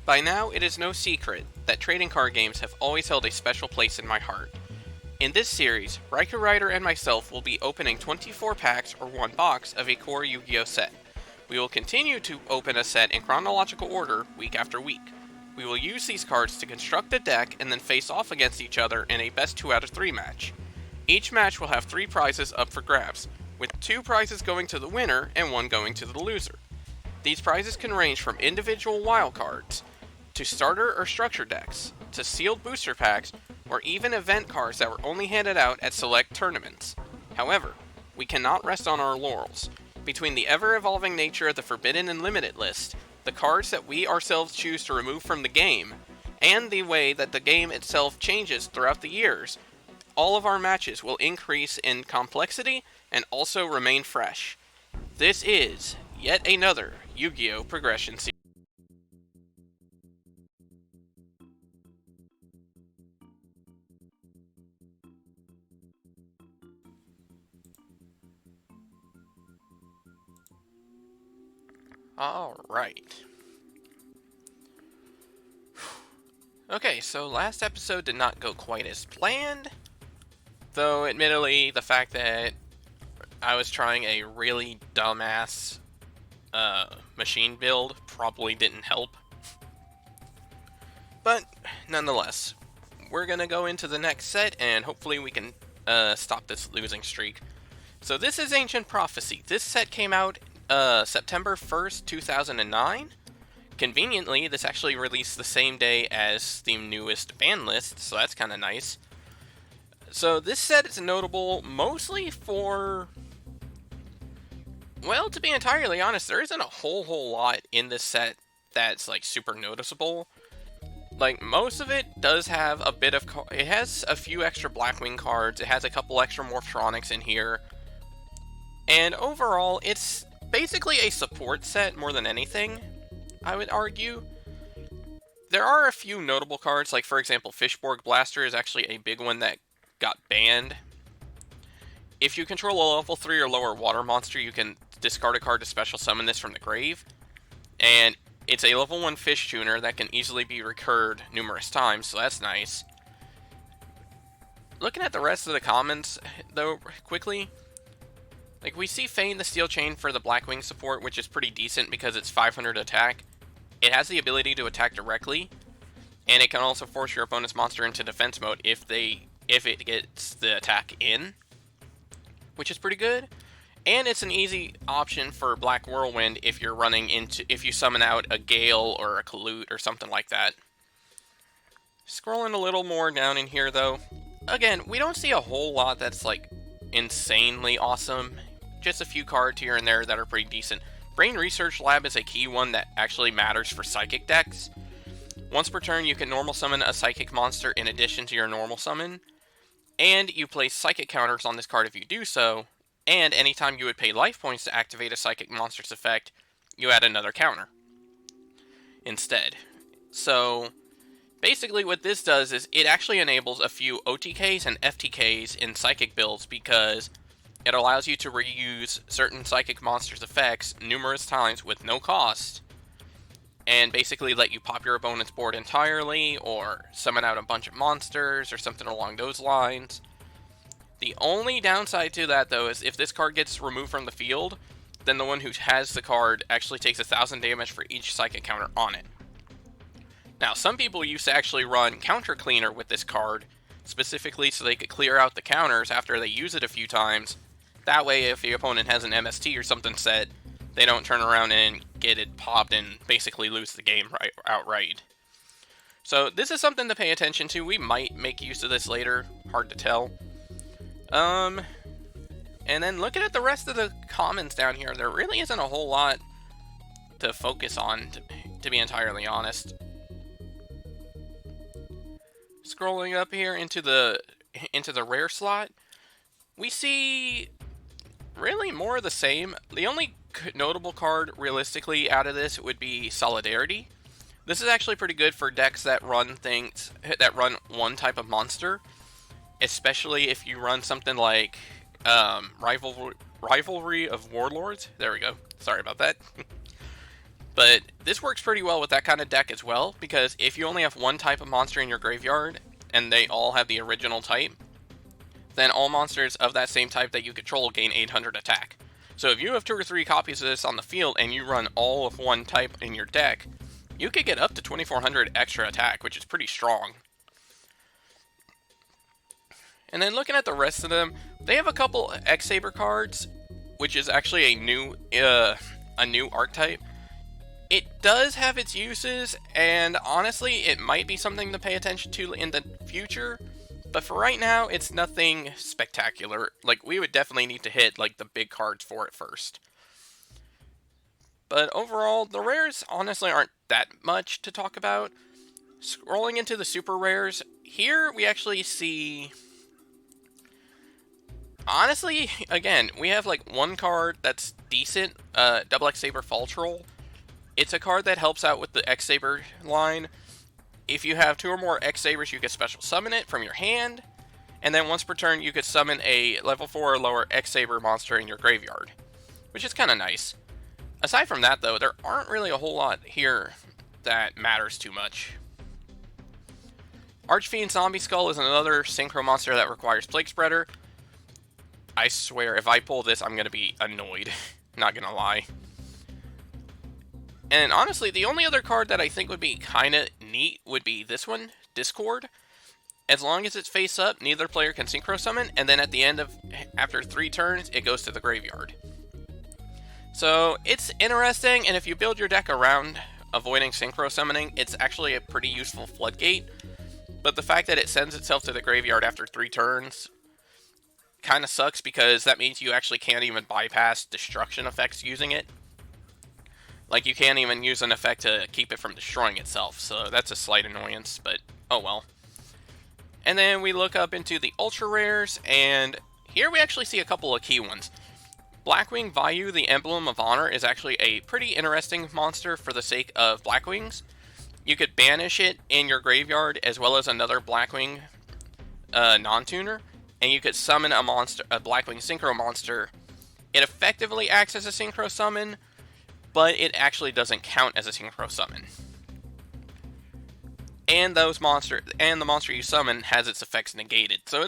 By now, it is no secret that trading card games have always held a special place in my heart. In this series, Raikourider and myself will be opening 24 packs or one box of a core Yu-Gi-Oh set. We will continue to open a set in chronological order week after week. We will use these cards to construct a deck and then face off against each other in a best 2 out of 3 match. Each match will have 3 prizes up for grabs, with 2 prizes going to the winner and 1 going to the loser. These prizes can range from individual wildcards, to starter or structure decks, to sealed booster packs, or even event cards that were only handed out at select tournaments. However, we cannot rest on our laurels. Between the ever-evolving nature of the Forbidden and Limited list, the cards that we ourselves choose to remove from the game, and the way that the game itself changes throughout the years, all of our matches will increase in complexity and also remain fresh. This is yet another Yu-Gi-Oh! Progression series. Alright. Okay, so last episode did not go quite as planned. Though, admittedly, the fact that I was trying a really dumbass machine build probably didn't help. But, nonetheless, we're gonna go into the next set and hopefully we can stop this losing streak. So this is Ancient Prophecy. This set came out September 1st, 2009. Conveniently, this actually released the same day as the newest ban list, so that's kind of nice. So this set is notable mostly for... Well, to be entirely honest, there isn't a whole lot in this set that's, like, super noticeable. Like, most of it does have a bit of... It has a few extra Blackwing cards, it has a couple extra Morphtronics in here. And overall, it's basically a support set more than anything, I would argue. There are a few notable cards, like for example, Fishborg Blaster is actually a big one that got banned. If you control a level 3 or lower water monster, you can discard a card to special summon this from the grave. And it's a level 1 fish tuner that can easily be recurred numerous times, so that's nice. Looking at the rest of the commons, though, quickly, like, we see Feign the Steel Chain for the Blackwing support, which is pretty decent because it's 500 attack. It has the ability to attack directly, and it can also force your opponent's monster into defense mode if it gets the attack in, which is pretty good. And it's an easy option for Black Whirlwind if you summon out a Gale or a Kalute or something like that. Scrolling a little more down in here, though, again, we don't see a whole lot that's, like, insanely awesome. Just a few cards here and there that are pretty decent. Brain Research Lab is a key one that actually matters for Psychic decks. Once per turn, you can normal summon a Psychic monster in addition to your normal summon, and you place Psychic counters on this card if you do so, and anytime you would pay life points to activate a Psychic monster's effect, you add another counter instead. So, basically what this does is it actually enables a few OTKs and FTKs in Psychic builds because it allows you to reuse certain Psychic monsters' effects numerous times with no cost, and basically let you pop your opponent's board entirely, or summon out a bunch of monsters, or something along those lines. The only downside to that, though, is if this card gets removed from the field, then the one who has the card actually takes 1,000 damage for each Psychic counter on it. Now, some people used to actually run Counter Cleaner with this card, specifically so they could clear out the counters after they use it a few times. That way, if the opponent has an MST or something set, they don't turn around and get it popped and basically lose the game outright. So this is something to pay attention to. We might make use of this later. Hard to tell. And then looking at the rest of the commons down here, there really isn't a whole lot to focus on, to be entirely honest. Scrolling up here into the rare slot, we see really more of the same. The only notable card realistically out of this would be Solidarity. This is actually pretty good for decks that run one type of monster, especially if you run something like Rivalry of Warlords. There we go. Sorry about that. But this works pretty well with that kind of deck as well, because if you only have one type of monster in your graveyard, and they all have the original type, then all monsters of that same type that you control gain 800 attack. So if you have 2 or 3 copies of this on the field, and you run all of one type in your deck, you could get up to 2400 extra attack, which is pretty strong. And then looking at the rest of them, they have a couple X-Saber cards, which is actually a new archetype. It does have its uses, and honestly, it might be something to pay attention to in the future, but for right now, it's nothing spectacular. Like, we would definitely need to hit, like, the big cards for it first. But overall, the rares honestly aren't that much to talk about. Scrolling into the super rares, here we actually see... Honestly, again, we have like one card that's decent, Double X-Saber Fall Troll. It's a card that helps out with the X-Saber line. If you have 2 or more X-Sabers, you can special summon it from your hand. And then once per turn, you could summon a level 4 or lower X-Saber monster in your graveyard, which is kind of nice. Aside from that, though, there aren't really a whole lot here that matters too much. Archfiend Zombie Skull is another synchro monster that requires Plague Spreader. I swear, if I pull this, I'm going to be annoyed. Not going to lie. And honestly, the only other card that I think would be kind of neat would be this one, Discord. As long as it's face up, neither player can synchro summon, and then at the end of, after 3 turns, it goes to the graveyard. So, it's interesting, and if you build your deck around avoiding synchro summoning, it's actually a pretty useful floodgate. But the fact that it sends itself to the graveyard after 3 turns kind of sucks, because that means you actually can't even bypass destruction effects using it. Like, you can't even use an effect to keep it from destroying itself, so that's a slight annoyance, but oh well. And then we look up into the ultra rares, and here we actually see a couple of key ones. Blackwing Vayu, the Emblem of Honor, is actually a pretty interesting monster for the sake of Blackwings. You could banish it in your graveyard, as well as another Blackwing non-tuner, and you could summon a monster, a Blackwing Synchro monster. It effectively acts as a Synchro summon, but it actually doesn't count as a Synchro summon. And the monster you summon has its effects negated. So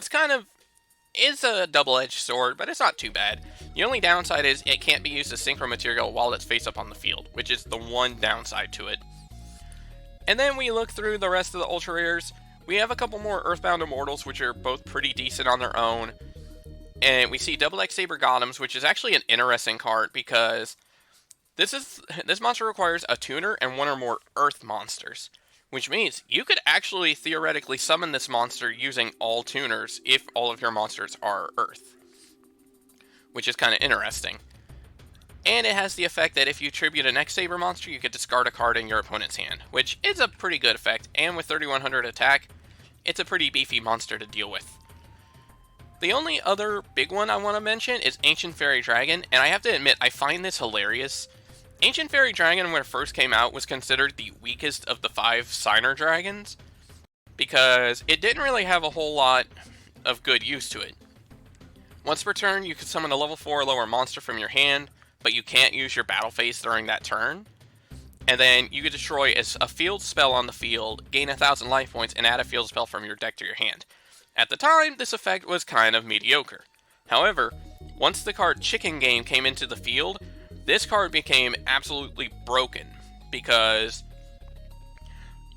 it's a double-edged sword, but it's not too bad. The only downside is it can't be used as Synchro material while it's face up on the field, which is the one downside to it. And then we look through the rest of the ultra rares. We have a couple more Earthbound Immortals, which are both pretty decent on their own. And we see Double X-Saber Golems, which is actually an interesting card, because this monster requires a tuner and 1 or more Earth monsters. Which means you could actually theoretically summon this monster using all tuners if all of your monsters are Earth. Which is kind of interesting. And it has the effect that if you tribute an X-Saber monster, you could discard a card in your opponent's hand, which is a pretty good effect, and with 3100 attack, it's a pretty beefy monster to deal with. The only other big one I want to mention is Ancient Fairy Dragon, and I have to admit, I find this hilarious. Ancient Fairy Dragon, when it first came out, was considered the weakest of the 5 Signer Dragons, because it didn't really have a whole lot of good use to it. Once per turn, you could summon a level 4 or lower monster from your hand, but you can't use your battle phase during that turn. And then you could destroy a field spell on the field, gain 1000 life points, and add a field spell from your deck to your hand. At the time, this effect was kind of mediocre. However, once the card Chicken Game came into the field, this card became absolutely broken, because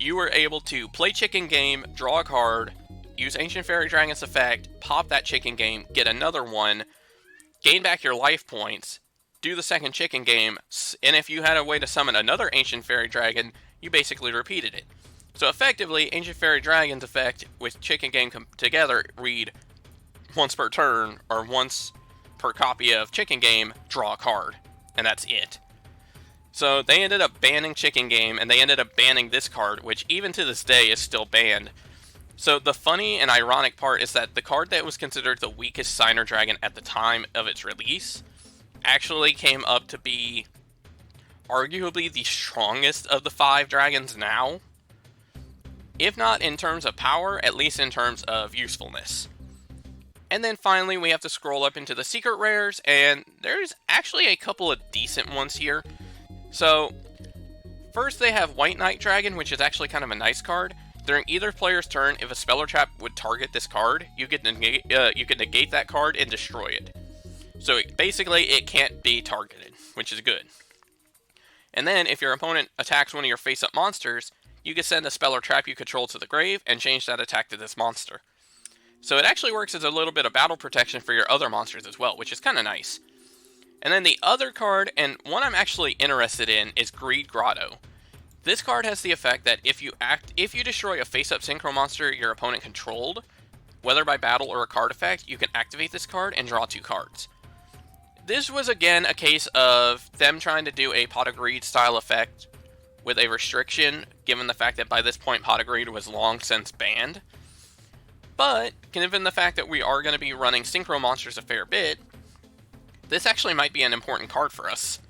you were able to play Chicken Game, draw a card, use Ancient Fairy Dragon's effect, pop that Chicken Game, get another one, gain back your life points, do the second Chicken Game, and if you had a way to summon another Ancient Fairy Dragon, you basically repeated it. So effectively, Ancient Fairy Dragon's effect with Chicken Game together read once per turn, or once per copy of Chicken Game, draw a card. And that's it. So they ended up banning Chicken Game, and they ended up banning this card, which even to this day is still banned. So the funny and ironic part is that the card that was considered the weakest Signer Dragon at the time of its release actually came up to be arguably the strongest of the 5 dragons now. If not in terms of power, at least in terms of usefulness. And then finally, we have to scroll up into the secret rares, and there's actually a couple of decent ones here. So, First, they have White Knight Dragon, which is actually kind of a nice card. During either player's turn, if a spell or trap would target this card, you could negate that card and destroy it. So basically, it can't be targeted, which is good. And then, if your opponent attacks one of your face-up monsters, you can send a spell or trap you control to the grave and change that attack to this monster. So it actually works as a little bit of battle protection for your other monsters as well, which is kind of nice. And then the other card, and one I'm actually interested in, is Greed Grotto. This card has the effect that if you destroy a face-up synchro monster your opponent controlled, whether by battle or a card effect, you can activate this card and draw 2 cards. This was again a case of them trying to do a Pot of Greed style effect with a restriction, given the fact that by this point Pot of Greed was long since banned. But, given the fact that we are going to be running synchro monsters a fair bit, this actually might be an important card for us.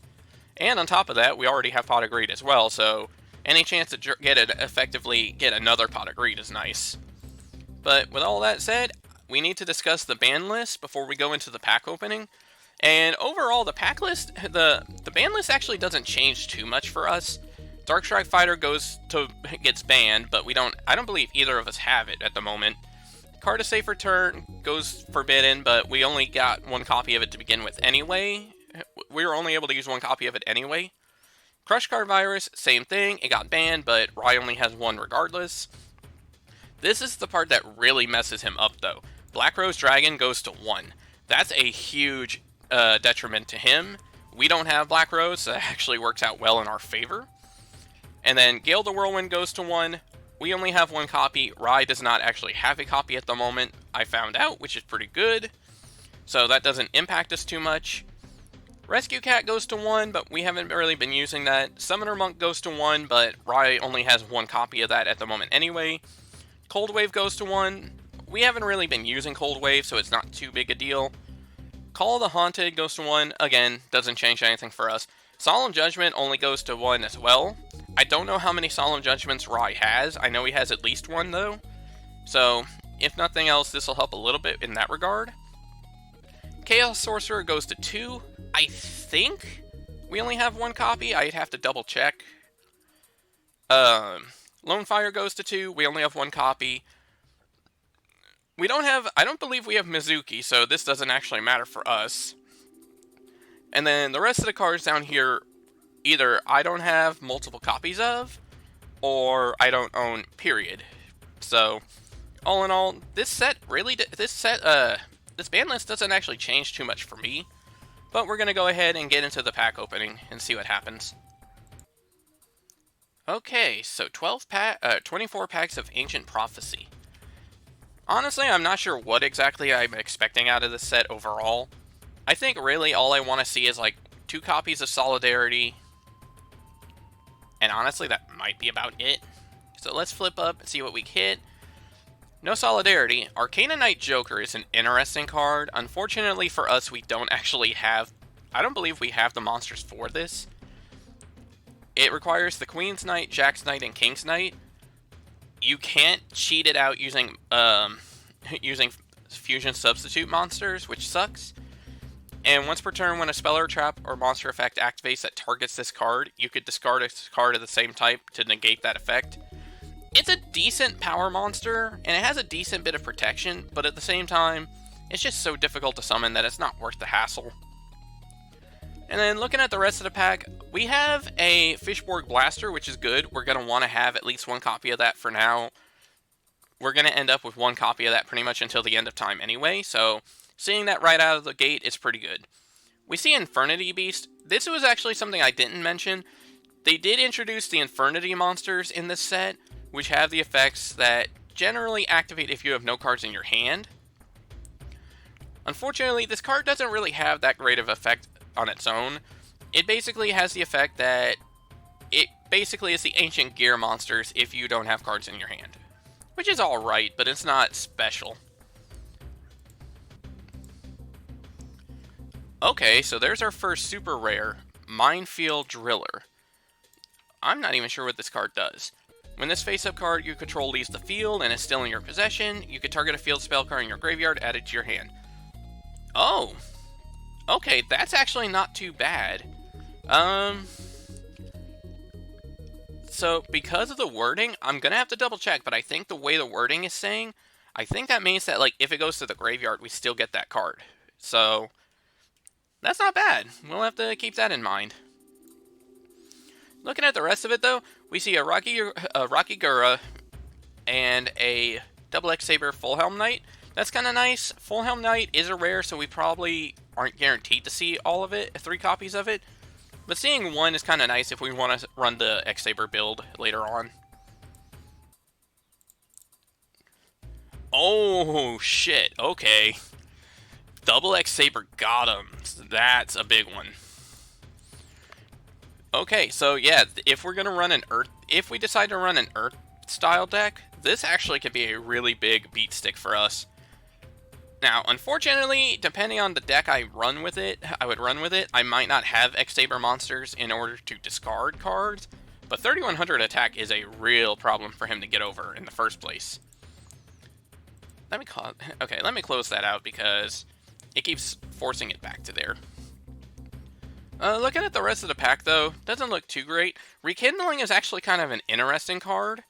And on top of that, we already have Pot of Greed as well, so any chance to effectively get another Pot of Greed is nice. But with all that said, we need to discuss the ban list before we go into the pack opening. And overall, the pack list, the ban list actually doesn't change too much for us. Darkstrike Fighter gets banned, but I don't believe either of us have it at the moment. Card of Safe Return goes forbidden, but we only got 1 copy of it to begin with anyway. We were only able to use 1 copy of it anyway. Crush Card Virus, same thing, it got banned, but Rai only has 1 regardless. This is the part that really messes him up though. Black Rose Dragon goes to 1. That's a huge detriment to him. We don't have Black Rose, so that actually works out well in our favor. And then Gale the Whirlwind goes to 1. We only have 1 copy. Rai does not actually have a copy at the moment, I found out, which is pretty good. So that doesn't impact us too much. Rescue Cat goes to 1, but we haven't really been using that. Summoner Monk goes to 1, but Rai only has 1 copy of that at the moment anyway. Cold Wave goes to 1. We haven't really been using Cold Wave, so it's not too big a deal. Call of the Haunted goes to 1. Again, doesn't change anything for us. Solemn Judgment only goes to 1 as well. I don't know how many Solemn Judgments Rai has. I know he has at least 1 though. So, if nothing else, this will help a little bit in that regard. Chaos Sorcerer goes to 2. I think we only have 1 copy. I'd have to double check. Lone Fire goes to 2. We only have 1 copy. I don't believe we have Mizuki, so this doesn't actually matter for us. And then the rest of the cards down here, either I don't have multiple copies of, or I don't own, period. So, all in all, this ban list doesn't actually change too much for me. But we're going to go ahead and get into the pack opening and see what happens. Okay, so 24 packs of Ancient Prophecy. Honestly, I'm not sure what exactly I'm expecting out of this set overall. I think really all I want to see is like 2 copies of Solidarity. And honestly, that might be about it. So let's flip up and see what we hit. No Solidarity. Arcana Knight Joker is an interesting card. Unfortunately for us, we don't actually have... I don't believe we have the monsters for this. It requires the Queen's Knight, Jack's Knight, and King's Knight. You can't cheat it out using using fusion substitute monsters, which sucks. And once per turn, when a spell or trap or monster effect activates that targets this card, you could discard a card of the same type to negate that effect. It's a decent power monster, and it has a decent bit of protection, but at the same time, it's just so difficult to summon that it's not worth the hassle. And then looking at the rest of the pack, we have a Fishborg Blaster, which is good. We're going to want to have at least 1 copy of that for now. We're going to end up with 1 copy of that pretty much until the end of time anyway, so seeing that right out of the gate is pretty good. We see Infernity Beast. This was actually something I didn't mention. They did introduce the Infernity monsters in this set, which have the effects that generally activate if you have no cards in your hand. Unfortunately, this card doesn't really have that great of effect on its own. It basically has the effect that it basically is the Ancient Gear monsters if you don't have cards in your hand. Which is alright, but it's not special. Okay, so there's our first super rare, Minefield Driller. I'm not even sure what this card does. When this face-up card you control leaves the field and is still in your possession, you can target a field spell card in your graveyard, add it to your hand. Oh! Okay, that's actually not too bad. So, because of the wording, I'm gonna have to double check, but I think the way the wording is saying, I think that means that, like, if it goes to the graveyard, we still get that card. So, that's not bad. We'll have to keep that in mind. Looking at the rest of it, though, we see a Raikourider and a double X Saber Full Helm Knight. That's kind of nice. Full Helm Knight is a rare, so we probably aren't guaranteed to see all of it, 3 copies of it. But seeing one is kind of nice if we want to run the X Saber build later on. Oh, shit. Okay. Double X Saber got him. That's a big one. Okay, so yeah, if we're gonna run an Earth, if we decide to run an Earth style deck, this actually could be a really big beat stick for us. Now, unfortunately, depending on the deck I would run with it, I might not have X Saber monsters in order to discard cards, but 3100 attack is a real problem for him to get over in the first place. Let me close that out because it keeps forcing it back to there. Looking at the rest of the pack, though, doesn't look too great. Rekindling is actually kind of an interesting card.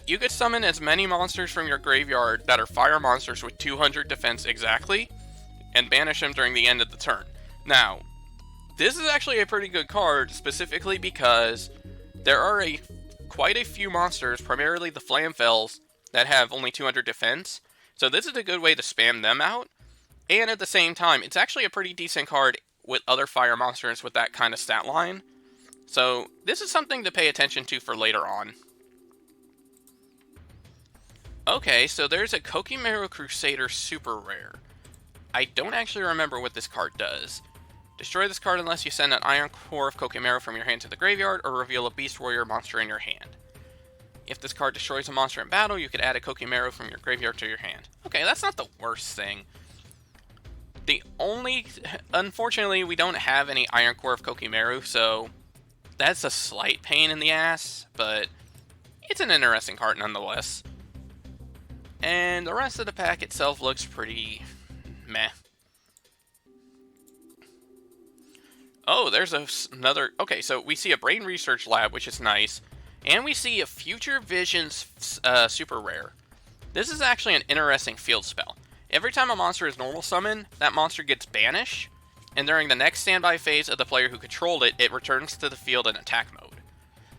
You could summon as many monsters from your graveyard that are fire monsters with 200 defense exactly, and banish them during the end of the turn. Now, this is actually a pretty good card, specifically because there are quite a few monsters, primarily the Flamfells, that have only 200 defense, so this is a good way to spam them out, and at the same time, it's actually a pretty decent card with other fire monsters with that kind of stat line. So this is something to pay attention to for later on. Okay, so there's a Kokimeru Crusader super rare. I don't actually remember what this card does. Destroy this card unless you send an Iron Core of Kokimeru from your hand to the graveyard or reveal a Beast Warrior monster in your hand. If this card destroys a monster in battle, you could add a Kokimeru from your graveyard to your hand. Okay, that's not the worst thing. Unfortunately, we don't have any Iron Core of Kokimeru, so that's a slight pain in the ass, but it's an interesting card nonetheless. And the rest of the pack itself looks pretty meh. Oh, there's another... Okay, so we see a Brain Research Lab, which is nice, and we see a Future Visions super rare. This is actually an interesting field spell. Every time a monster is normal summon, that monster gets banished, and during the next standby phase of the player who controlled it, it returns to the field in attack mode.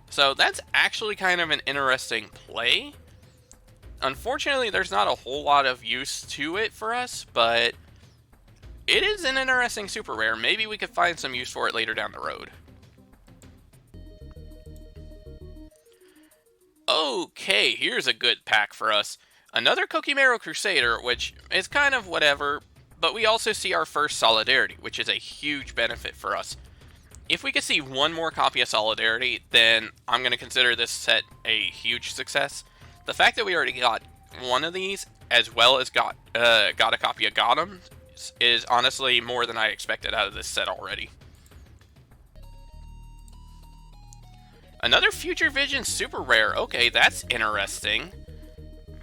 So that's actually kind of an interesting play. Unfortunately, there's not a whole lot of use to it for us, but it is an interesting super rare. Maybe we could find some use for it later down the road. Okay, here's a good pack for us. Another Kokimeru Crusader, which is kind of whatever, but we also see our first Solidarity, which is a huge benefit for us. If we could see one more copy of Solidarity, then I'm going to consider this set a huge success. The fact that we already got one of these, as well as got a copy of Gotham, is honestly more than I expected out of this set already. Another Future Vision super rare. Okay, that's interesting.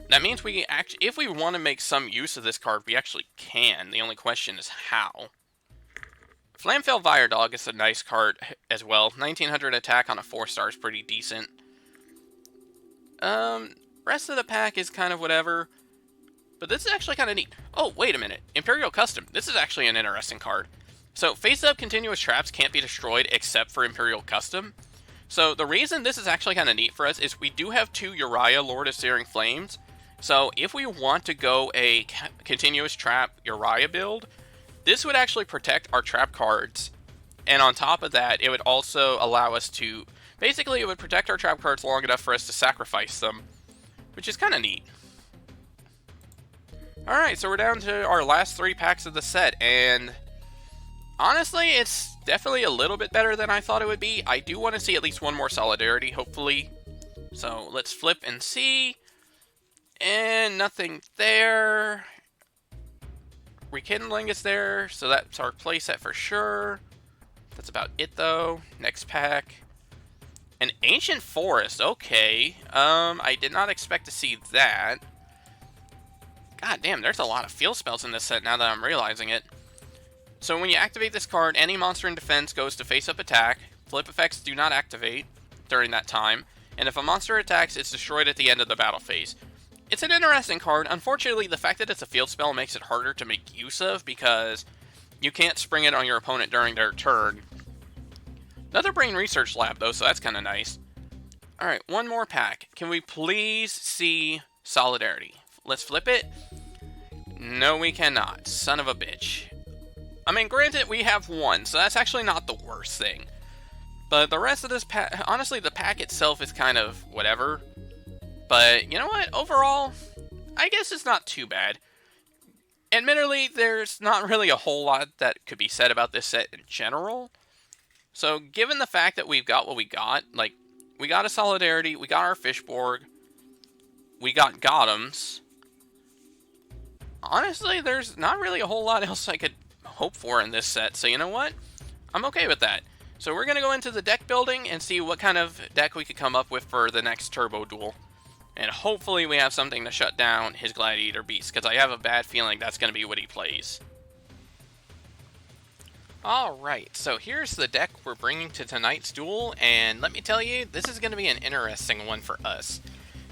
That means we if we want to make some use of this card, we actually can. The only question is how. Flamfell Viredog is a nice card as well. 1900 attack on a 4-star is pretty decent. Rest of the pack is kind of whatever. But this is actually kind of neat. Oh, wait a minute. Imperial Custom. This is actually an interesting card. So, face-up continuous traps can't be destroyed except for Imperial Custom. So, the reason this is actually kind of neat for us is we do have 2 Uriah Lord of Searing Flames. So, if we want to go a continuous trap Uriah build, this would actually protect our trap cards. And on top of that, it would also allow us to... Basically, it would protect our trap cards long enough for us to sacrifice them, which is kind of neat. Alright, so we're down to our last 3 packs of the set, and honestly, it's definitely a little bit better than I thought it would be. I do want to see at least one more Solidarity, hopefully. So, let's flip and see. And nothing there. Rekindling is there, so that's our playset for sure. That's about it, though. Next pack. An Ancient Forest, okay. I did not expect to see that. God damn, there's a lot of field spells in this set now that I'm realizing it. So when you activate this card, any monster in defense goes to face-up attack. Flip effects do not activate. during that time, and if a monster attacks, it's destroyed at the end of the battle phase. It's an interesting card. Unfortunately, the fact that it's a field spell makes it harder to make use of, because you can't spring it on your opponent during their turn. Another Brain Research Lab, though, so that's kind of nice. Alright, one more pack. Can we please see Solidarity? Let's flip it. No, we cannot. Son of a bitch. I mean, granted, we have one, so that's actually not the worst thing. But the rest of this pack, honestly, the pack itself is kind of whatever. But, you know what? Overall, I guess it's not too bad. Admittedly, there's not really a whole lot that could be said about this set in general. So, given the fact that we've got what we got, like, we got a Solidarity, we got our Fishborg, we got Gothams. Honestly, there's not really a whole lot else I could hope for in this set, so you know what? I'm okay with that. So we're going to go into the deck building and see what kind of deck we could come up with for the next Turbo Duel. And hopefully we have something to shut down his Gladiator Beast, because I have a bad feeling that's going to be what he plays. Alright, so here's the deck we're bringing to tonight's duel, and let me tell you, this is going to be an interesting one for us.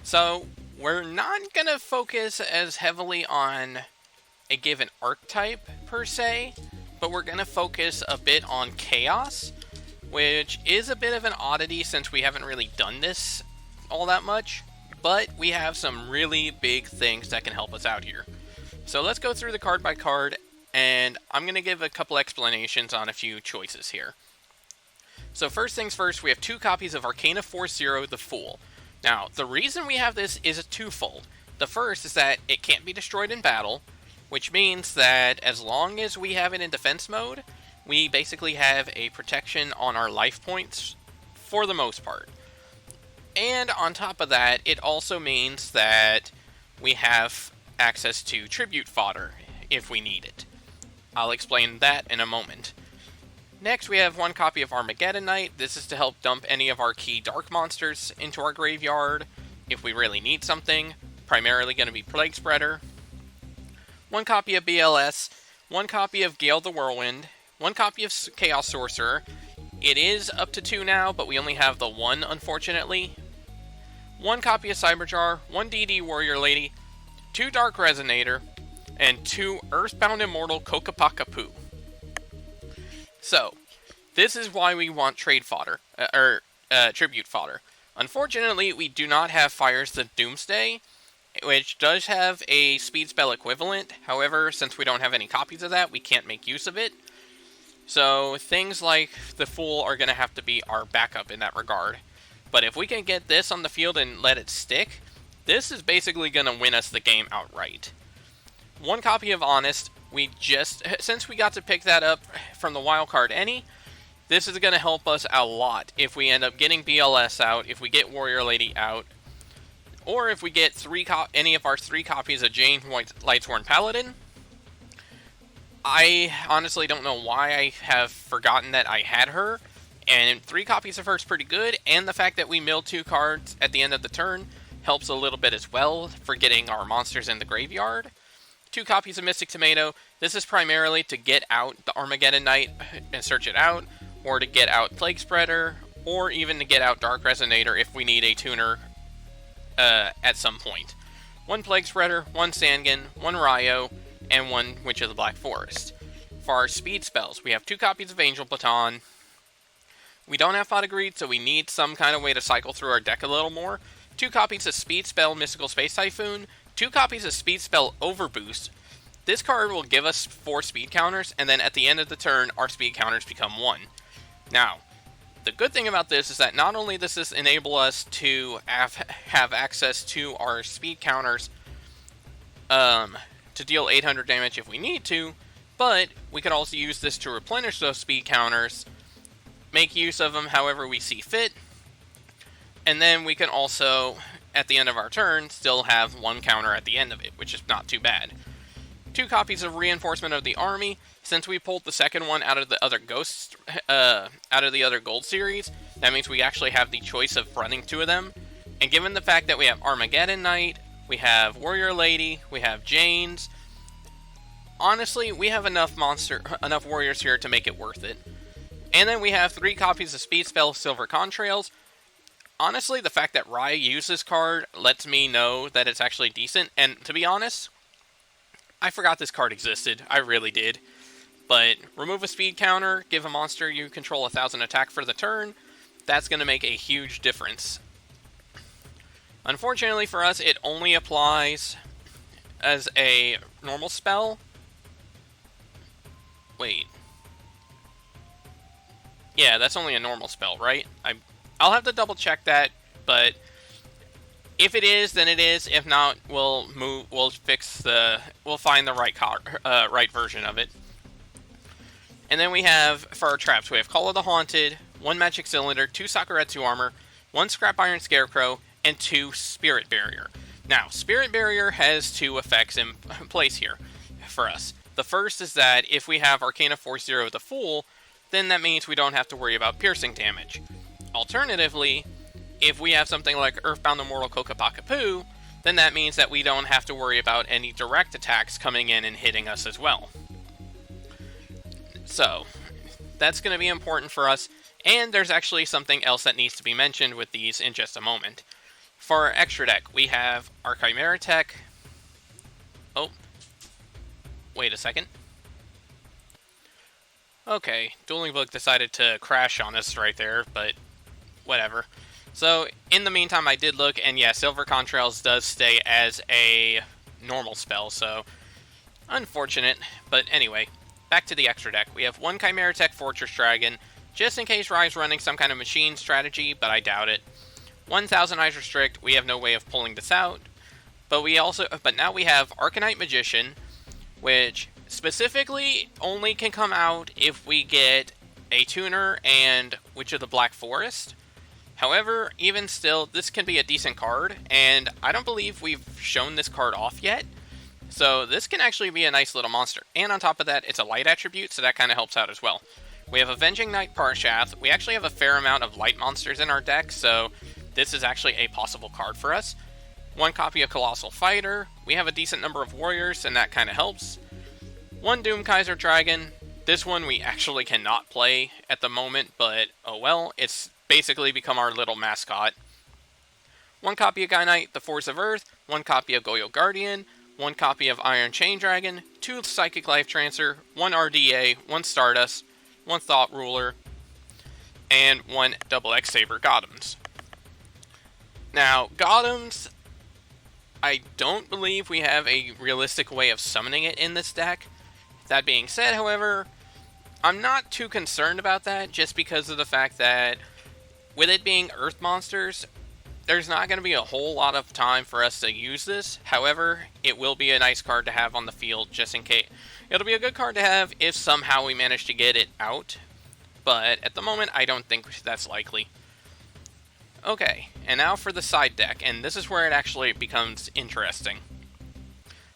So, we're not going to focus as heavily on a given archetype, per se, but we're going to focus a bit on Chaos, which is a bit of an oddity since we haven't really done this all that much, but we have some really big things that can help us out here. So let's go through the card by card, and I'm going to give a couple explanations on a few choices here. So first things first, we have 2 copies of Arcana Force Zero, the Fool. Now, the reason we have this is twofold. The first is that it can't be destroyed in battle, which means that as long as we have it in defense mode, we basically have a protection on our life points for the most part. And on top of that, it also means that we have access to tribute fodder if we need it. I'll explain that in a moment. Next, we have 1 copy of Armageddon Knight. This is to help dump any of our key dark monsters into our graveyard if we really need something. Primarily going to be Plague Spreader. 1 copy of BLS. 1 copy of Gale the Whirlwind. 1 copy of Chaos Sorcerer. It is up to 2 now, but we only have the 1, unfortunately. 1 copy of Cyberjar. 1 DD Warrior Lady. 2 Dark Resonator. And 2 Earthbound Immortal Kokapakapu. So, this is why we want trade fodder, tribute fodder. Unfortunately, we do not have Fires the Doomsday, which does have a speed spell equivalent. However, since we don't have any copies of that, we can't make use of it. So, things like the Fool are going to have to be our backup in that regard. But if we can get this on the field and let it stick, this is basically going to win us the game outright. 1 copy of Honest. Since we got to pick that up from the wildcard any, this is going to help us a lot if we end up getting BLS out, if we get Warrior Lady out, or if we get any of our 3 copies of Jane Lightsworn Paladin. I honestly don't know why I have forgotten that I had her, and 3 copies of her is pretty good, and the fact that we mill 2 cards at the end of the turn helps a little bit as well for getting our monsters in the graveyard. 2 copies of Mystic Tomato. This is primarily to get out the Armageddon Knight and search it out, or to get out Plague Spreader, or even to get out Dark Resonator if we need a tuner at some point. 1 Plague Spreader, 1 Sangan, 1 Ryo, and 1 Witch of the Black Forest. For our speed spells, we have 2 copies of Angel Baton. We don't have Fada Greed, so we need some kind of way to cycle through our deck a little more. 2 copies of Speed Spell Mystical Space Typhoon. 2 copies of Speed Spell Overboost. This card will give us 4 speed counters, and then at the end of the turn, our speed counters become 1. Now, the good thing about this is that not only does this enable us to have access to our speed counters to deal 800 damage if we need to, but we can also use this to replenish those speed counters, make use of them however we see fit, and then we can also, at the end of our turn, still have 1 counter at the end of it, which is not too bad. 2 copies of Reinforcement of the Army. Since we pulled the second one out of the other Gold series, that means we actually have the choice of running 2 of them. And given the fact that we have Armageddon Knight, we have Warrior Lady, we have Janes, honestly, we have enough warriors here to make it worth it. And then we have 3 copies of Speed Spell Silver Contrails. honestly, the fact that Rai used this card lets me know that it's actually decent. And to be honest, I forgot this card existed. I really did. But remove a speed counter, give a monster you control 1,000 attack for the turn. That's going to make a huge difference. Unfortunately for us, it only applies as a normal spell. Wait. Yeah, that's only a normal spell, right? I'll have to double check that, but if it is, then it is. If not, we'll find the right version of it. And then we have, for our traps, we have Call of the Haunted, 1 Magic Cylinder, 2 Sakuretsu Armor, 1 Scrap Iron Scarecrow, and 2 Spirit Barrier. Now, Spirit Barrier has 2 effects in place here for us. The first is that if we have Arcana Force 0 the Fool, then that means we don't have to worry about piercing damage. Alternatively, if we have something like Earthbound Immortal Kokapakapoo, then that means that we don't have to worry about any direct attacks coming in and hitting us as well. So, that's going to be important for us, and there's actually something else that needs to be mentioned with these in just a moment. For our extra deck, we have our Chimera Tech. Oh, wait a second. Okay, Dueling Book decided to crash on us right there, but whatever. So, in the meantime, I did look, and yeah, Silver Contrails does stay as a normal spell, so unfortunate. But anyway, back to the extra deck. We have 1 Chimera Tech Fortress Dragon, just in case Rai's running some kind of machine strategy, but I doubt it. 1,000 Eyes Restrict, we have no way of pulling this out. But now we have Arcanite Magician, which specifically only can come out if we get a Tuner and Witch of the Black Forest. However, even still, this can be a decent card, and I don't believe we've shown this card off yet. So this can actually be a nice little monster. And on top of that, it's a light attribute, so that kind of helps out as well. We have Avenging Knight Parshath. We actually have a fair amount of light monsters in our deck, so this is actually a possible card for us. 1 copy of Colossal Fighter. We have a decent number of warriors, and that kind of helps. 1 Doom Kaiser Dragon. This one we actually cannot play at the moment, but oh well, it's basically become our little mascot. 1 copy of Guy Knight, the Force of Earth. 1 copy of Goyo Guardian. 1 copy of Iron Chain Dragon. 2 Psychic Life Transfer. 1 RDA. 1 Stardust. 1 Thought Ruler. And 1 Double X Saber Gothams. Now, Gothams, I don't believe we have a realistic way of summoning it in this deck. That being said, however, I'm not too concerned about that, just because of the fact that with it being Earth monsters, there's not going to be a whole lot of time for us to use this. However, it will be a nice card to have on the field, just in case. It'll be a good card to have if somehow we manage to get it out, but at the moment, I don't think that's likely. Okay, and now for the side deck, and this is where it actually becomes interesting.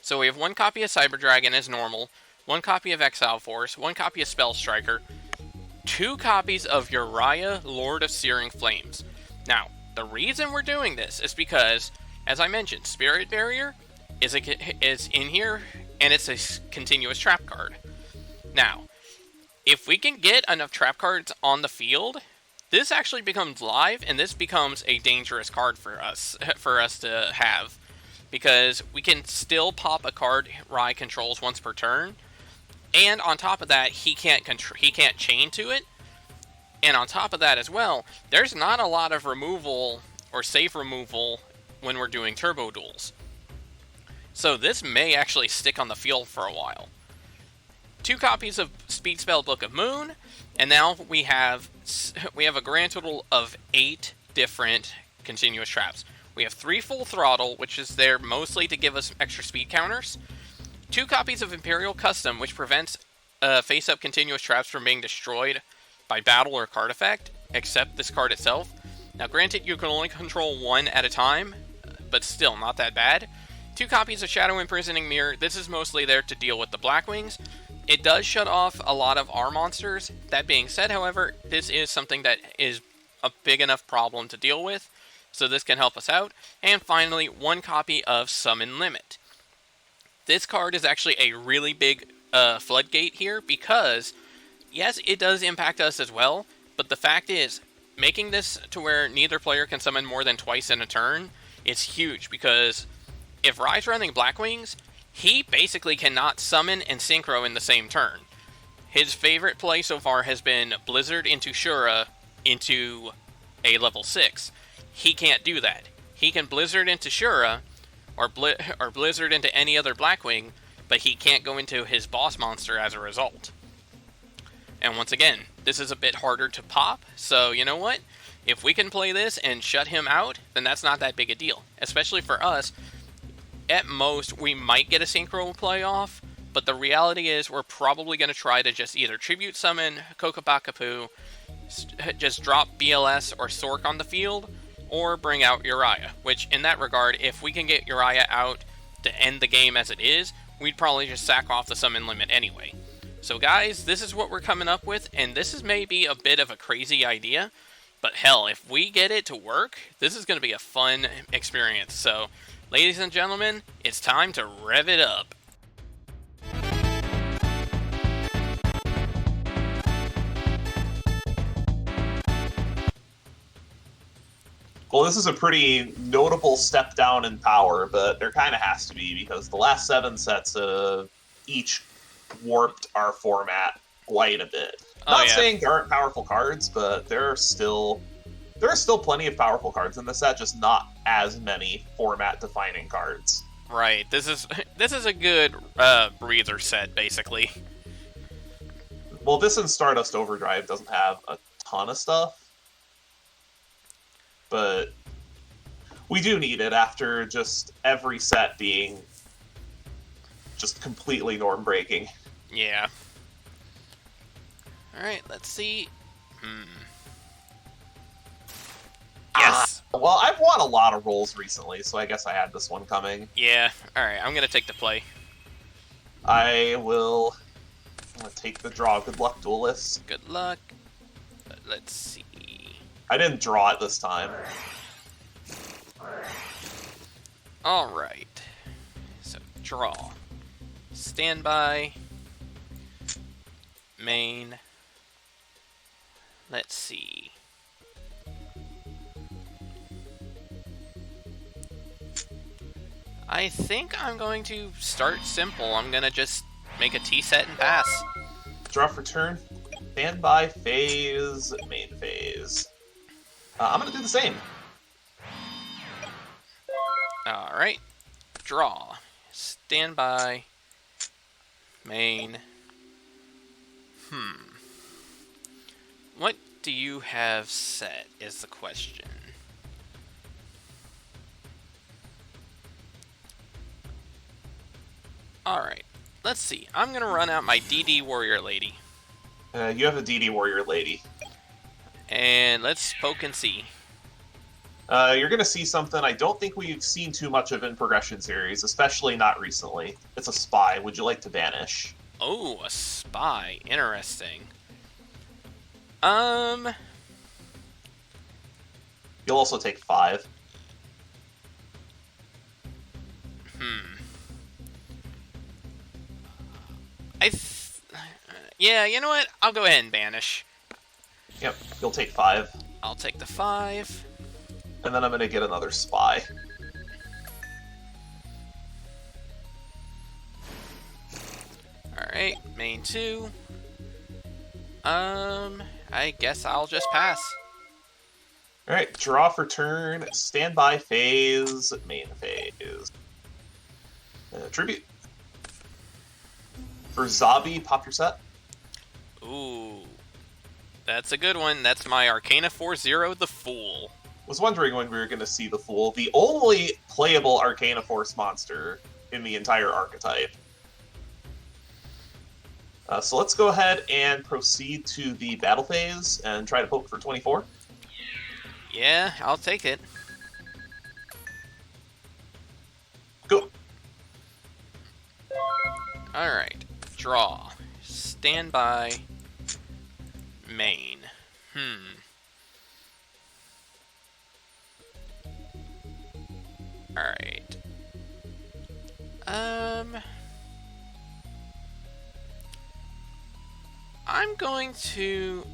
So we have 1 copy of Cyber Dragon as normal, 1 copy of Exile Force, 1 copy of Spell Striker, 2 copies of Uriah, Lord of Searing Flames. Now, the reason we're doing this is because, as I mentioned, Spirit Barrier is in here, and it's a continuous trap card. Now, if we can get enough trap cards on the field, this actually becomes live, and this becomes a dangerous card for us to have, because we can still pop a card Rai controls once per turn, and on top of that, he can't chain to it. And on top of that as well, there's not a lot of removal or safe removal when we're doing turbo duels. So this may actually stick on the field for a while. 2 copies of Speed Spell Book of Moon, and now we have a grand total of 8 different continuous traps. We have 3 Full Throttle, which is there mostly to give us extra speed counters. 2 copies of Imperial Custom, which prevents face-up continuous traps from being destroyed by battle or card effect, except this card itself. Now granted, you can only control 1 at a time, but still not that bad. 2 copies of Shadow Imprisoning Mirror. This is mostly there to deal with the Blackwings. It does shut off a lot of our monsters. That being said, however, this is something that is a big enough problem to deal with, so this can help us out. And finally, 1 copy of Summon Limit. This card is actually a really big floodgate here, because yes, it does impact us as well, but the fact is, making this to where neither player can summon more than twice in a turn is huge, because if Rai's running Blackwings, he basically cannot summon and synchro in the same turn. His favorite play so far has been Blizzard into Shura into a level 6. He can't do that. He can Blizzard into Shura, or Blizzard into any other Blackwing, but he can't go into his boss monster as a result. And once again, this is a bit harder to pop, so you know what? If we can play this and shut him out, then that's not that big a deal. Especially for us, at most, we might get a synchro play off, but the reality is we're probably going to try to just either tribute summon Kokobakapu, just drop BLS or Sork on the field, or bring out Uriah, which in that regard, if we can get Uriah out to end the game as it is, we'd probably just sack off the summon limit anyway. So guys, this is what we're coming up with, and this is maybe a bit of a crazy idea, but hell, if we get it to work, this is going to be a fun experience. So, ladies and gentlemen, it's time to rev it up. Well, this is a pretty notable step down in power, but there kind of has to be, because the last 7 sets of each warped our format quite a bit. Not saying there aren't powerful cards, but there are still plenty of powerful cards in this set, just not as many format-defining cards. Right. This is a good breather set, basically. Well, this and Stardust Overdrive doesn't have a ton of stuff, but we do need it after just every set being just completely norm-breaking. Yeah. Alright, let's see. Yes! Well, I've won a lot of rolls recently, so I guess I had this one coming. Yeah, alright, I'm gonna take the play. I'm gonna take the draw. Good luck, duelists. Good luck. Let's see. I didn't draw it this time. Alright. So, draw. Standby. Main. Let's see. I think I'm going to start simple. I'm gonna just make a T-set and pass. Draw for turn. Standby, phase, main phase. I'm gonna do the same. Alright. Draw. Standby. Main. What do you have set is the question. Alright. Let's see. I'm gonna run out my DD Warrior Lady. You have a DD Warrior Lady. And let's poke and see. You're gonna see something I don't think we've seen too much of in Progression Series, especially not recently. It's a spy. Would you like to banish? Oh, a spy. Interesting. You'll also take 5. Yeah, you know what? I'll go ahead and banish. Yep, you'll take 5. I'll take the 5. And then I'm gonna get another spy. Alright, main 2. I guess I'll just pass. Alright, draw for turn, standby phase, main phase. Tribute. For Zabi, pop your set. Ooh. That's a good one. That's my Arcana 4-0, the Fool. Was wondering when we were going to see the Fool, the only playable Arcana Force monster in the entire archetype. So let's go ahead and proceed to the battle phase and try to poke for 24. Yeah, I'll take it. Go. Alright. Draw. Standby. Main. Alright. I'm going to...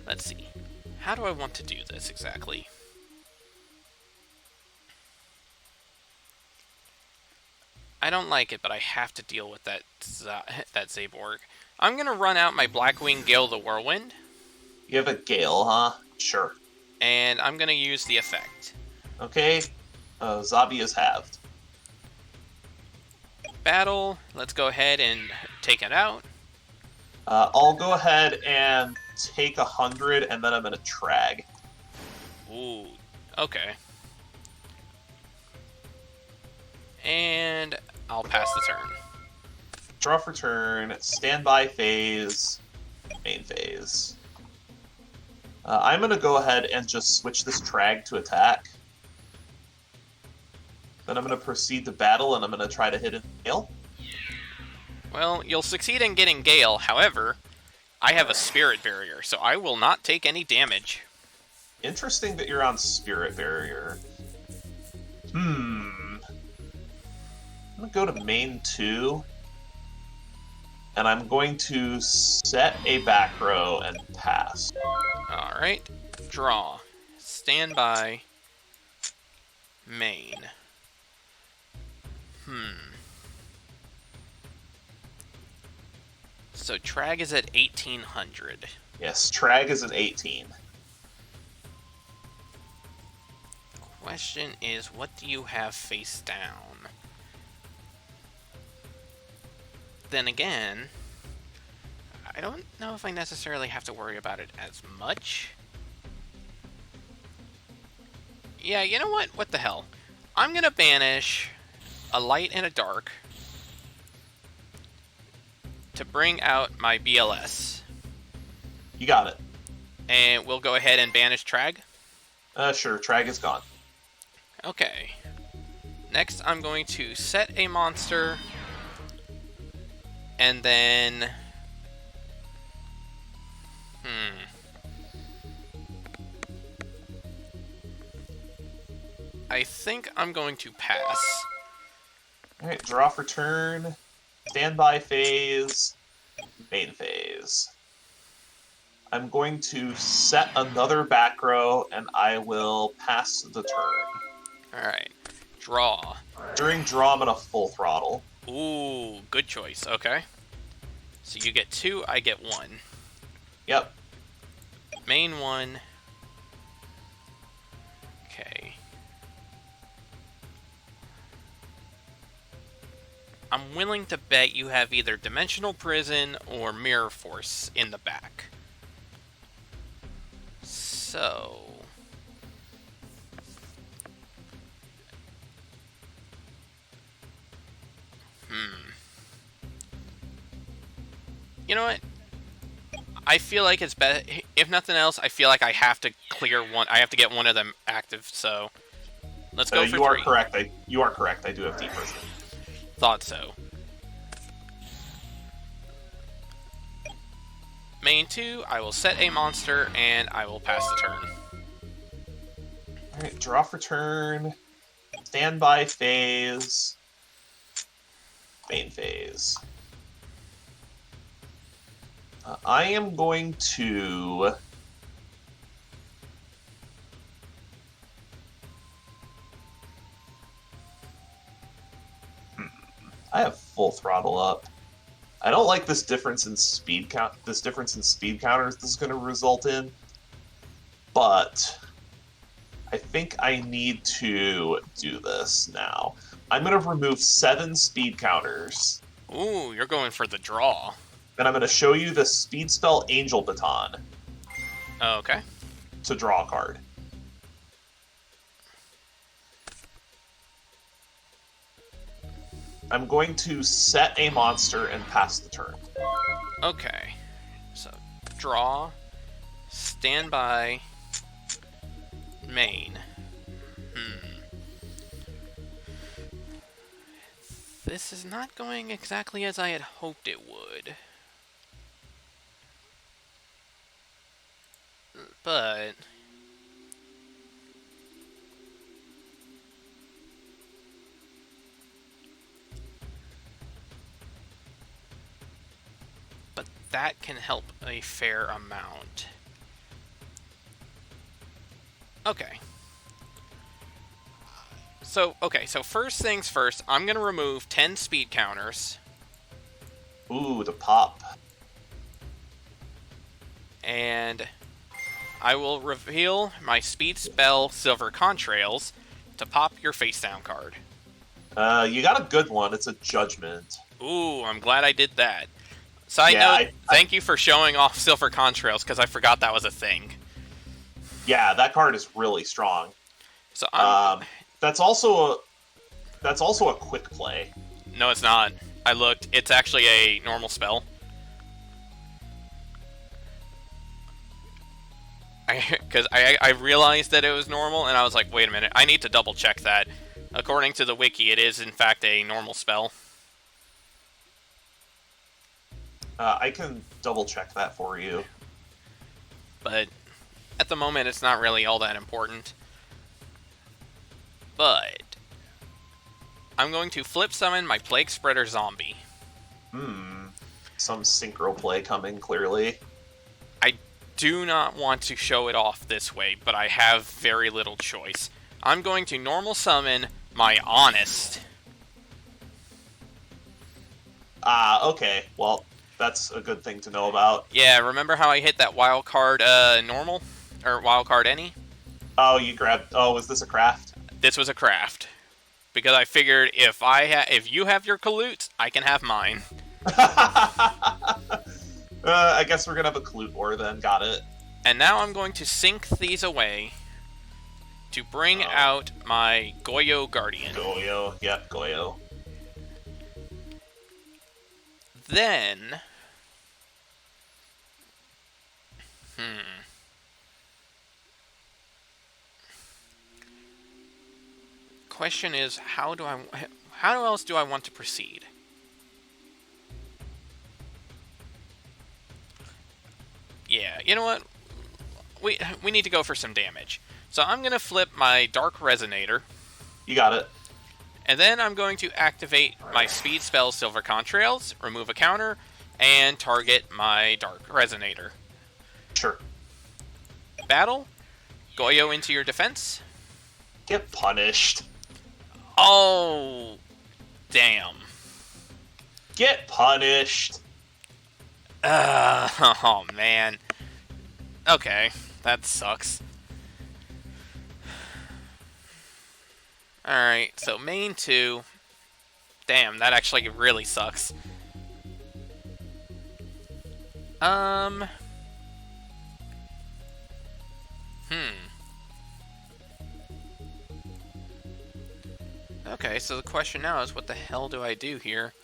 Let's see. How do I want to do this exactly? I don't like it, but I have to deal with that Zaborg. I'm gonna run out my Blackwing Gale the Whirlwind. You have a Gale, huh? Sure. And I'm gonna use the effect. Okay. Zabi is halved. Battle. Let's go ahead and take it out. I'll go ahead and take 100, and then I'm gonna trag. Ooh. Okay. And I'll pass the turn. Draw for turn, standby phase, main phase. I'm going to go ahead and just switch this trag to attack. Then I'm going to proceed to battle, and I'm going to try to hit a Gale. Well, you'll succeed in getting Gale, however, I have a Spirit Barrier, so I will not take any damage. Interesting that you're on Spirit Barrier. I'm going to go to main 2. And I'm going to set a back row and pass. Alright. Draw. Standby. Main. So Trag is at 1800. Yes, Trag is an 18. Question is, what do you have face down? Then again, I don't know if I necessarily have to worry about it as much. Yeah, you know what? What the hell? I'm gonna banish a light and a dark to bring out my BLS. You got it. And we'll go ahead and banish Trag. Sure, Trag is gone. Okay. Next, I'm going to set a monster. And then... I think I'm going to pass. Alright, draw for turn, standby phase, main phase. I'm going to set another back row, and I will pass the turn. Alright. Draw. During draw, I'm going to full throttle. Ooh, good choice. Okay. So you get 2, I get 1. Yep. Main 1. Okay. I'm willing to bet you have either Dimensional Prison or Mirror Force in the back. So... You know what? I feel like it's better. If nothing else, I feel like I have to clear one. I have to get one of them active. So let's go for 3. You are correct. You are correct. I do have Deep Prison. Thought so. Main 2. I will set a monster and I will pass the turn. All right. Draw for turn. Standby phase. Main phase. I am going to... I have full throttle up. I don't like this difference in speed count. This difference in speed counters this is going to result in, but I think I need to do this now. I'm going to remove 7 speed counters. Ooh, you're going for the draw. Then I'm going to show you the speed spell Angel Baton. Okay. To draw a card. I'm going to set a monster and pass the turn. Okay. So, draw, standby, main. This is not going exactly as I had hoped it would. But... that can help a fair amount. Okay. So, so first things first, I'm going to remove 10 speed counters. Ooh, the pop. And I will reveal my speed spell Silver Contrails to pop your face down card. You got a good one. It's a Judgment. Ooh, I'm glad I did that. Side note, thank you for showing off Silver Contrails, because I forgot that was a thing. Yeah, that card is really strong. So that's also a quick play. No, it's not. I looked. It's actually a normal spell. Because I realized that it was normal, and I was like, wait a minute, I need to double check that. According to the wiki, it is in fact a normal spell. I can double check that for you. But at the moment, it's not really all that important. But I'm going to flip summon my Plague Spreader Zombie. Some synchro play coming, clearly. I do not want to show it off this way, but I have very little choice. I'm going to normal summon my Honest. Okay. Well, that's a good thing to know about. Yeah, remember how I hit that wild card normal? Or wild card any? Oh, you grabbed... Oh, was this a craft? This was a craft. Because I figured if you have your Kaloots, I can have mine. I guess we're gonna have a Kaloot War then. Got it. And now I'm going to sync these away to bring out my Goyo Guardian. Goyo. Yep, Goyo. Then... Question is, how else do I want to proceed? Yeah, you know what? We need to go for some damage. So I'm going to flip my Dark Resonator. You got it. And then I'm going to activate my speed spell Silver Contrails, remove a counter, and target my Dark Resonator. Sure. Battle. Goyo into your defense. Get punished. Oh, damn. Get punished. Oh, man. Okay, that sucks. Alright, so main 2. Damn, that actually really sucks. Okay, so the question now is, what the hell do I do here?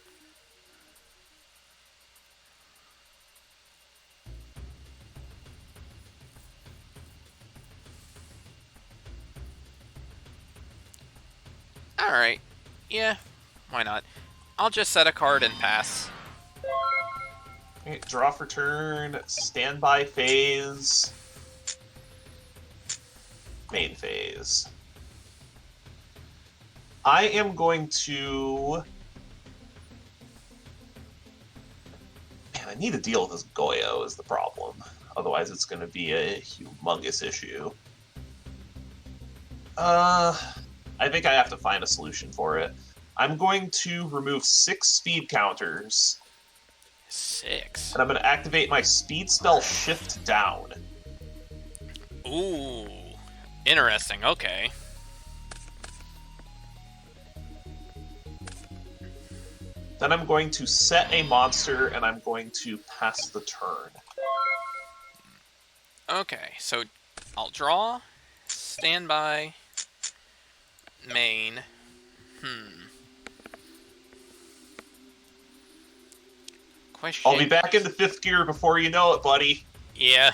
Alright. Yeah, why not? I'll just set a card and pass. Okay, draw for turn, standby phase, main phase. I am going to... Man, I need to deal with this Goyo is the problem. Otherwise it's going to be a humongous issue. I think I have to find a solution for it. I'm going to remove 6 speed counters. 6? And I'm going to activate my speed spell Shift Down. Ooh. Interesting, okay. Then I'm going to set a monster, and I'm going to pass the turn. Okay, so I'll draw, standby, main. Question. I'll be back into 5th gear before you know it, buddy. Yeah.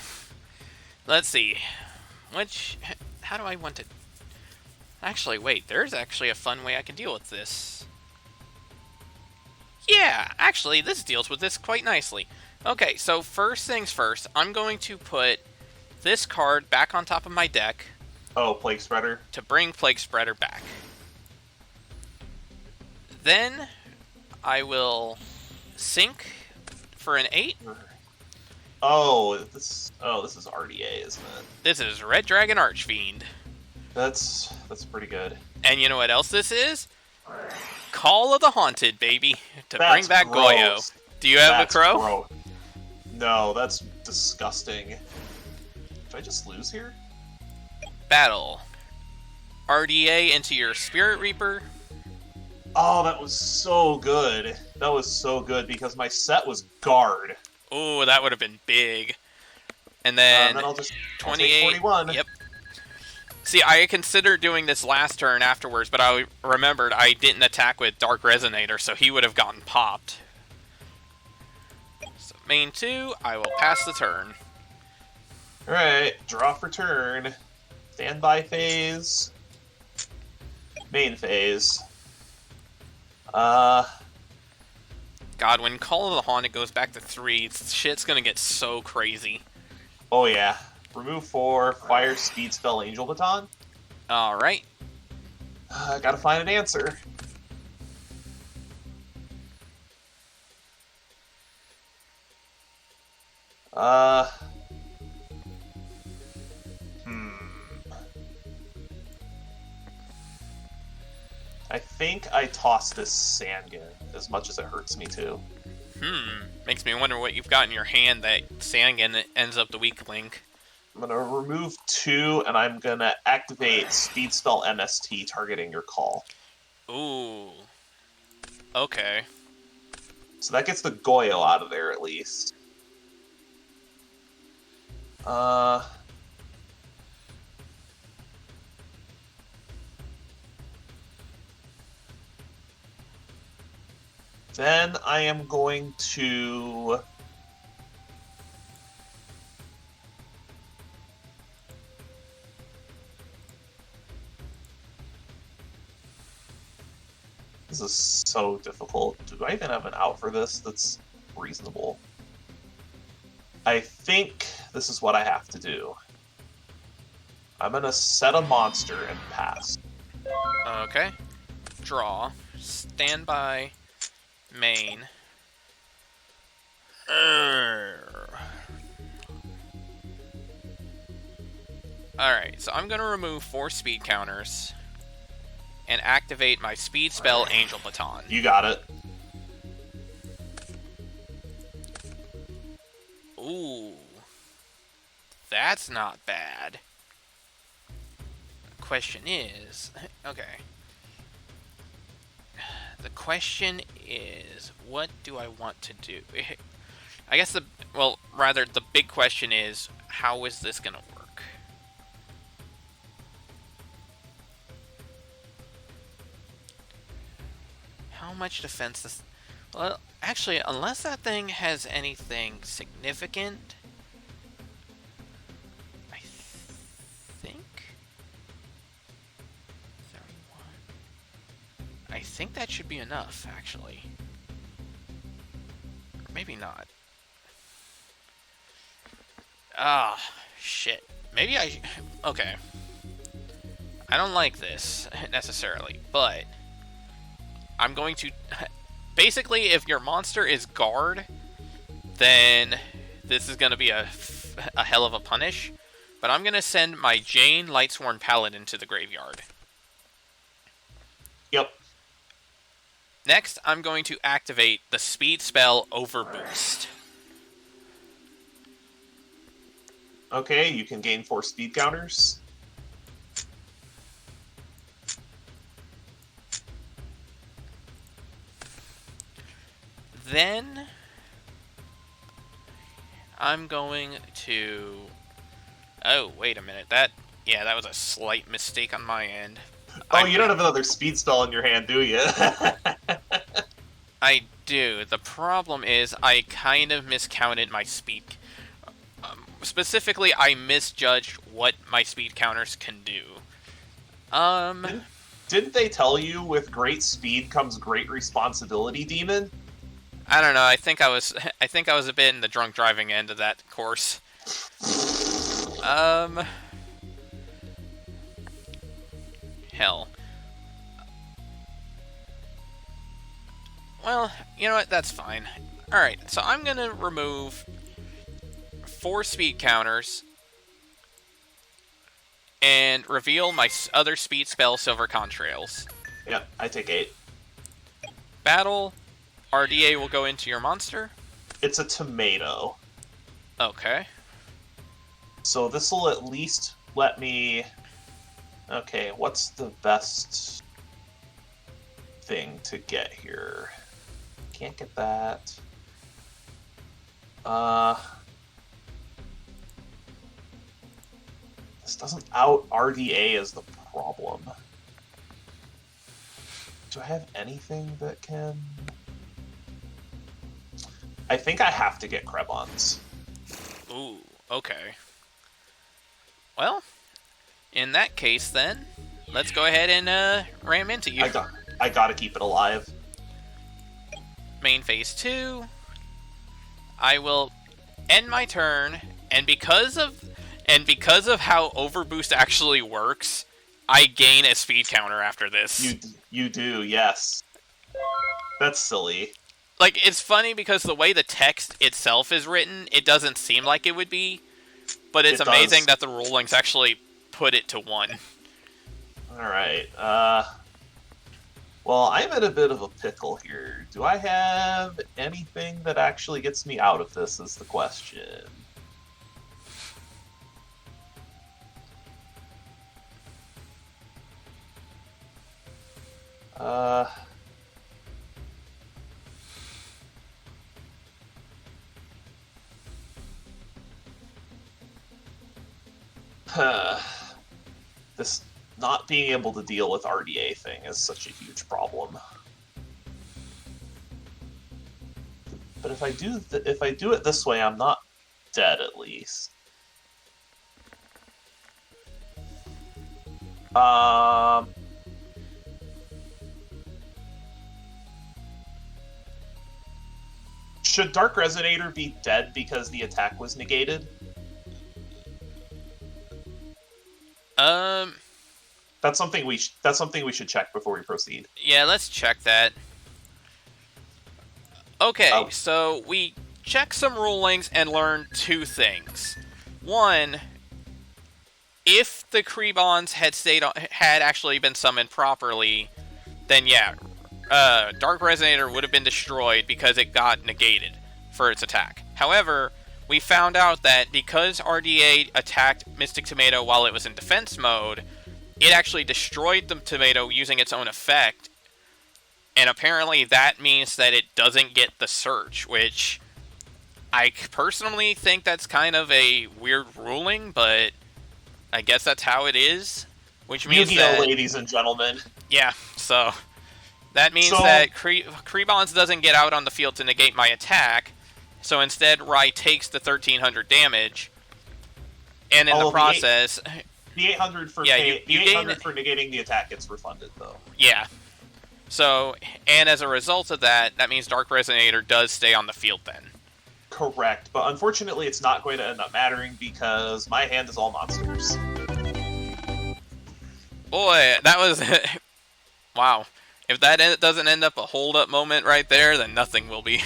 Let's see. How do I want to... Actually, wait, there's actually a fun way I can deal with this. Yeah, actually, this deals with this quite nicely. Okay, so first things first, I'm going to put this card back on top of my deck. Oh, Plague Spreader. To bring Plague Spreader back. Then I will sync for an 8. Oh, this is RDA, isn't it? This is Red Dragon Archfiend. That's pretty good. And you know what else this is? Call of the Haunted, baby. To That's bring back Goyo. gross. Do you have That's a crow? gross. No, that's disgusting. Did I just lose here? Battle. RDA into your Spirit Reaper. Oh, that was so good. That was so good because my set was guard. Oh, that would have been big. And then I'll take 28. 41. Yep. See, I considered doing this last turn afterwards, but I remembered I didn't attack with Dark Resonator, so he would have gotten popped. So main 2, I will pass the turn. Alright, draw for turn. Standby phase. Main phase. God, when Call of the Haunted goes back to 3, shit's gonna get so crazy. Oh yeah. Remove 4, fire, speed spell, angel baton. Alright. Gotta find an answer. I think I tossed this Sangan, as much as it hurts me too. Makes me wonder what you've got in your hand that Sangan ends up the weak link. I'm gonna remove 2, and I'm gonna activate speed spell MST targeting your call. Ooh. Okay. So that gets the Goyo out of there at least. Then I am going to... This is so difficult. Do I even have an out for this that's reasonable? I think this is what I have to do. I'm going to set a monster and pass. Okay. Draw. Standby. Main. Alright, so I'm going to remove 4 speed counters and activate my speed spell Angel Baton. You got it. Ooh. That's not bad. The question is... Okay. The question is, what do I want to do? I guess the... Well, rather, the big question is, how is this going to work? How much defense this... Well, actually, unless that thing has anything significant... I think... 31... I think that should be enough, actually. Or maybe not. Ah, shit. Maybe I... Okay. I don't like this, necessarily, but... I'm going to... Basically, if your monster is guard, then this is going to be a hell of a punish. But I'm going to send my Jane Lightsworn Paladin to the graveyard. Yep. Next, I'm going to activate the speed spell Overboost. Okay, you can gain 4 speed counters. Then I'm going to... Oh, wait a minute. Yeah, that was a slight mistake on my end. Oh, you don't have another speed spell in your hand, do you? I do. The problem is I kind of miscounted my speed. Specifically, I misjudged what my speed counters can do. Didn't they tell you with great speed comes great responsibility, Demon? I don't know. I think I was a bit in the drunk driving end of that course. Hell. Well, you know what? That's fine. Alright, so I'm going to remove 4 speed counters and reveal my other speed spell, Silver Contrails. Yep, I take 8. Battle, RDA will go into your monster. It's a tomato. Okay. So this will at least let me... Okay, what's the best thing to get here? Can't get that. This doesn't out RDA as the problem. Do I have anything that can... I think I have to get Krebons. Ooh, okay. Well, in that case then, let's go ahead and ram into you. I gotta keep it alive. Main phase 2. I will end my turn, and because of how Overboost actually works, I gain a speed counter after this. You do, yes. That's silly. Like, it's funny because the way the text itself is written, it doesn't seem like it would be, but it's amazing that the rulings actually put it to 1. Alright, well, I'm in a bit of a pickle here. Do I have anything that actually gets me out of this is the question. This not being able to deal with RDA thing is such a huge problem. But if I do it this way, I'm not dead at least. Should Dark Resonator be dead because the attack was negated? That's something we should check before we proceed. Yeah, let's check that. Okay, So we checked some rulings and learned 2 things. 1, if the Krebons had actually been summoned properly, then yeah, Dark Resonator would have been destroyed because it got negated for its attack. However, we found out that because RDA attacked Mystic Tomato while it was in defense mode, it actually destroyed the tomato using its own effect, and apparently that means that it doesn't get the search, which I personally think that's kind of a weird ruling, but I guess that's how it is. Which means Yu-Gi-Oh, ladies and gentlemen. Yeah, so that means that Krebons doesn't get out on the field to negate my attack, so instead Rai takes the 1300 damage, and in the process... The 800 for for negating the attack gets refunded, though. Yeah. So, and as a result of that, that means Dark Resonator does stay on the field then. Correct, but unfortunately it's not going to end up mattering because my hand is all monsters. Boy, that was... Wow. If that doesn't end up a hold-up moment right there, then nothing will be.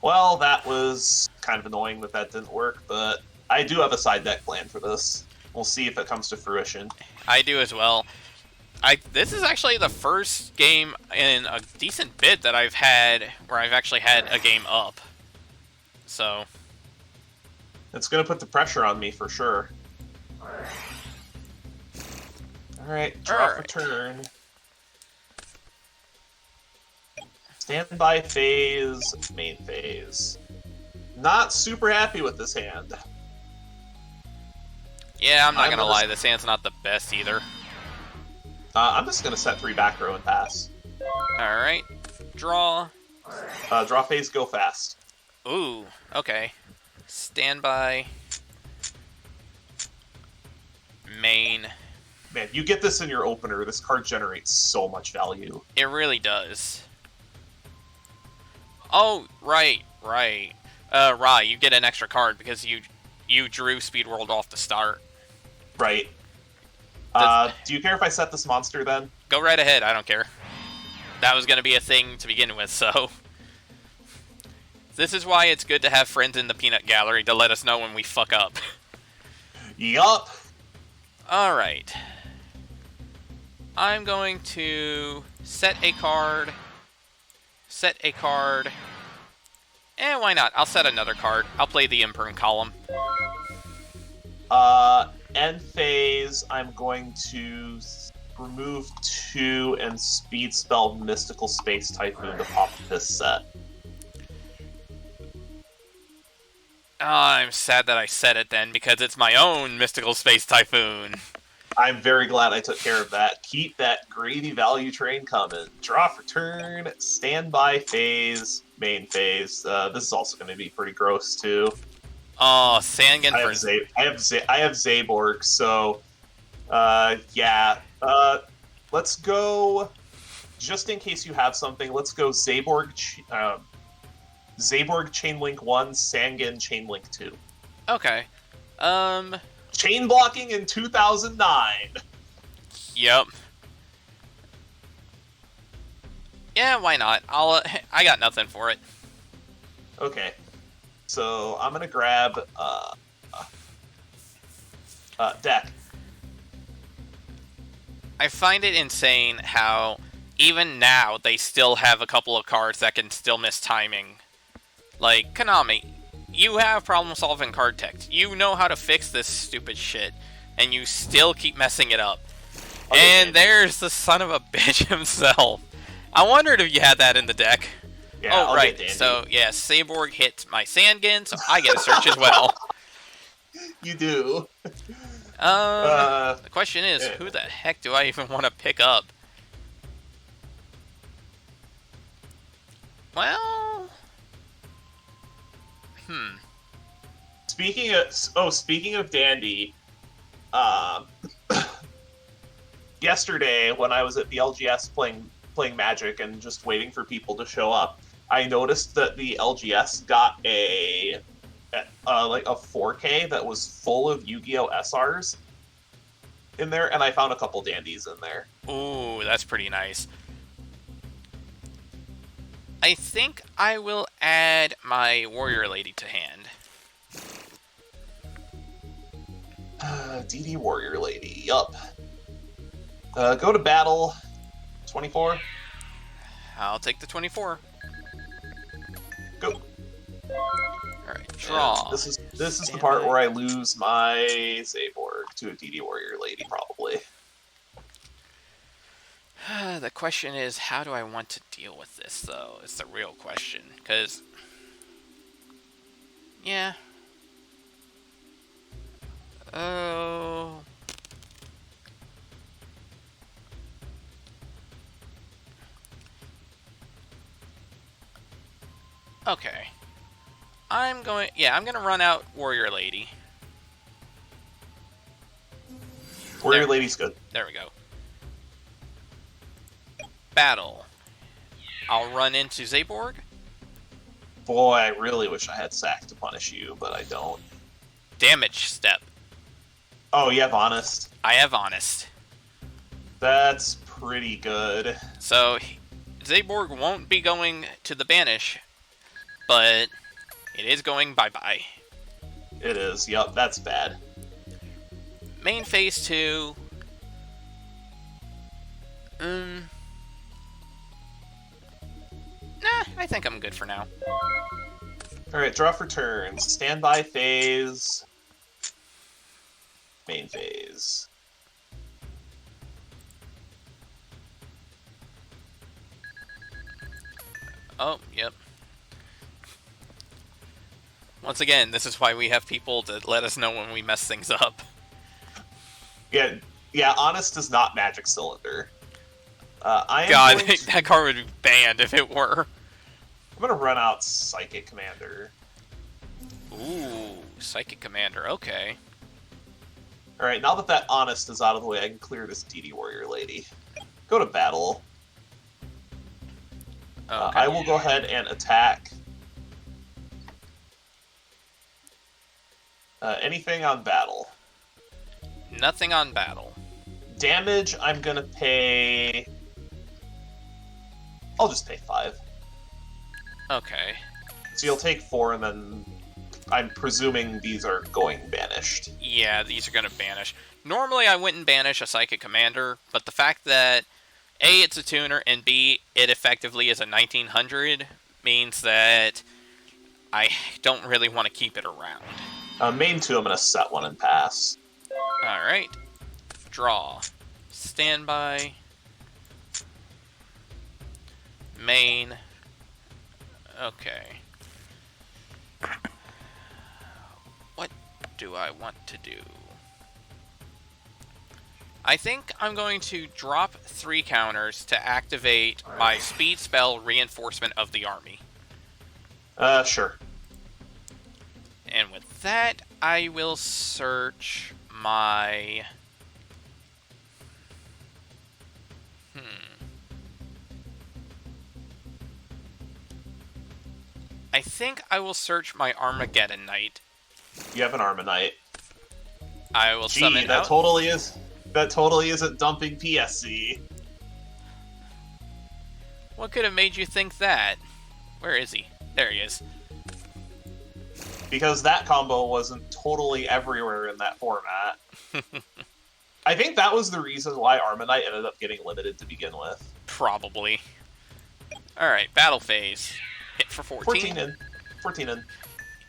Well, that was kind of annoying that didn't work, but I do have a side deck plan for this. We'll see if it comes to fruition. I do as well. This is actually the first game in a decent bit that I've had where I've actually had a game up. So... It's going to put the pressure on me for sure. Alright, draw for turn. Standby phase, main phase. Not super happy with this hand. Yeah, I'm not gonna lie, this hand's not the best either. I'm just gonna set 3 back row and pass. Alright. Draw. Draw phase, go fast. Ooh, okay. Standby. Main. Man, you get this in your opener, this card generates so much value. It really does. Oh, right. Rai, you get an extra card because you drew Speed World off the start. Right. Do you care if I set this monster then? Go right ahead. I don't care. That was going to be a thing to begin with, so... This is why it's good to have friends in the peanut gallery to let us know when we fuck up. Yup. Alright. I'm going to set a card. Set a card. Why not? I'll set another card. I'll play the Imperm column. End phase, I'm going to remove 2 and speed spell Mystical Space Typhoon to pop this set. I'm sad that I said it then, because it's my own Mystical Space Typhoon. I'm very glad I took care of that. Keep that gravy value train coming. Draw for turn, standby phase, main phase. This is also going to be pretty gross too. Oh, Sangan I have Zaborg, so yeah. Let's go. Just in case you have something, let's go Zaborg. Zaborg Chainlink 1, Sangan Chainlink 2. Okay. Chain blocking in 2009. Yep. Yeah, why not? I got nothing for it. Okay. So I'm gonna grab deck. I find it insane how even now they still have a couple of cards that can still miss timing. Like, Konami, you have problem-solving card text. You know how to fix this stupid shit, and you still keep messing it up. And there's the son of a bitch himself. I wondered if you had that in the deck. Yeah, oh, right. So, yeah, Saborg hits my Sangan, so I get a search as well. You do. The question is, who the heck do I even want to pick up? Well... Speaking of Dandy, yesterday when I was at the LGS playing Magic and just waiting for people to show up, I noticed that the LGS got a 4K that was full of Yu-Gi-Oh SRs in there, and I found a couple Dandies in there. Ooh, that's pretty nice. I think I will add my Warrior Lady to hand. DD Warrior Lady, yup. Go to battle. 24. I'll take the 24. Go. Alright, draw. And this is the part where I lose my Zaborg to a DD Warrior Lady, probably. The question is, how do I want to deal with this, though? It's the real question. Because... yeah. Oh... okay. I'm gonna run out Warrior Lady. Warrior Lady's good. There we go. Battle. I'll run into Zaborg. Boy, I really wish I had Sack to punish you, but I don't. Damage step. Oh, you have Honest? I have Honest. That's pretty good. So, Zaborg won't be going to the Banish, but it is going bye-bye. It is, yup, that's bad. Main phase 2. Nah, I think I'm good for now. Alright, draw for turns. Standby phase. Main phase. Oh, yep. Once again, this is why we have people to let us know when we mess things up. Yeah, Honest is not Magic Cylinder. God, that card would be banned if it were. I'm gonna run out Psychic Commander. Ooh, Psychic Commander, okay. Alright, now that Honest is out of the way, I can clear this DD Warrior Lady. Go to battle. Okay. I will go ahead and attack. Anything on battle? Nothing on battle. Damage, I'm gonna pay... I'll just pay 5. Okay. So you'll take 4, and then I'm presuming these are going banished. Yeah, these are going to banish. Normally, I wouldn't banish a Psychic Commander, but the fact that A, it's a tuner, and B, it effectively is a 1900 means that I don't really want to keep it around. Main 2, I'm gonna set 1 and pass. Alright. Draw. Standby. Main. Okay. What do I want to do? I think I'm going to drop 3 counters to activate my speed spell Reinforcement of the Army. Sure. And with that, I will search my... I think I will search my Armageddon Knight. You have an Armanite. I will summon that out... totally isn't dumping PSC. What could have made you think that? Where is he? There he is. Because that combo wasn't totally everywhere in that format. I think that was the reason why Armanite ended up getting limited to begin with. Probably. Alright, battle phase. Hit for 14. 14 in.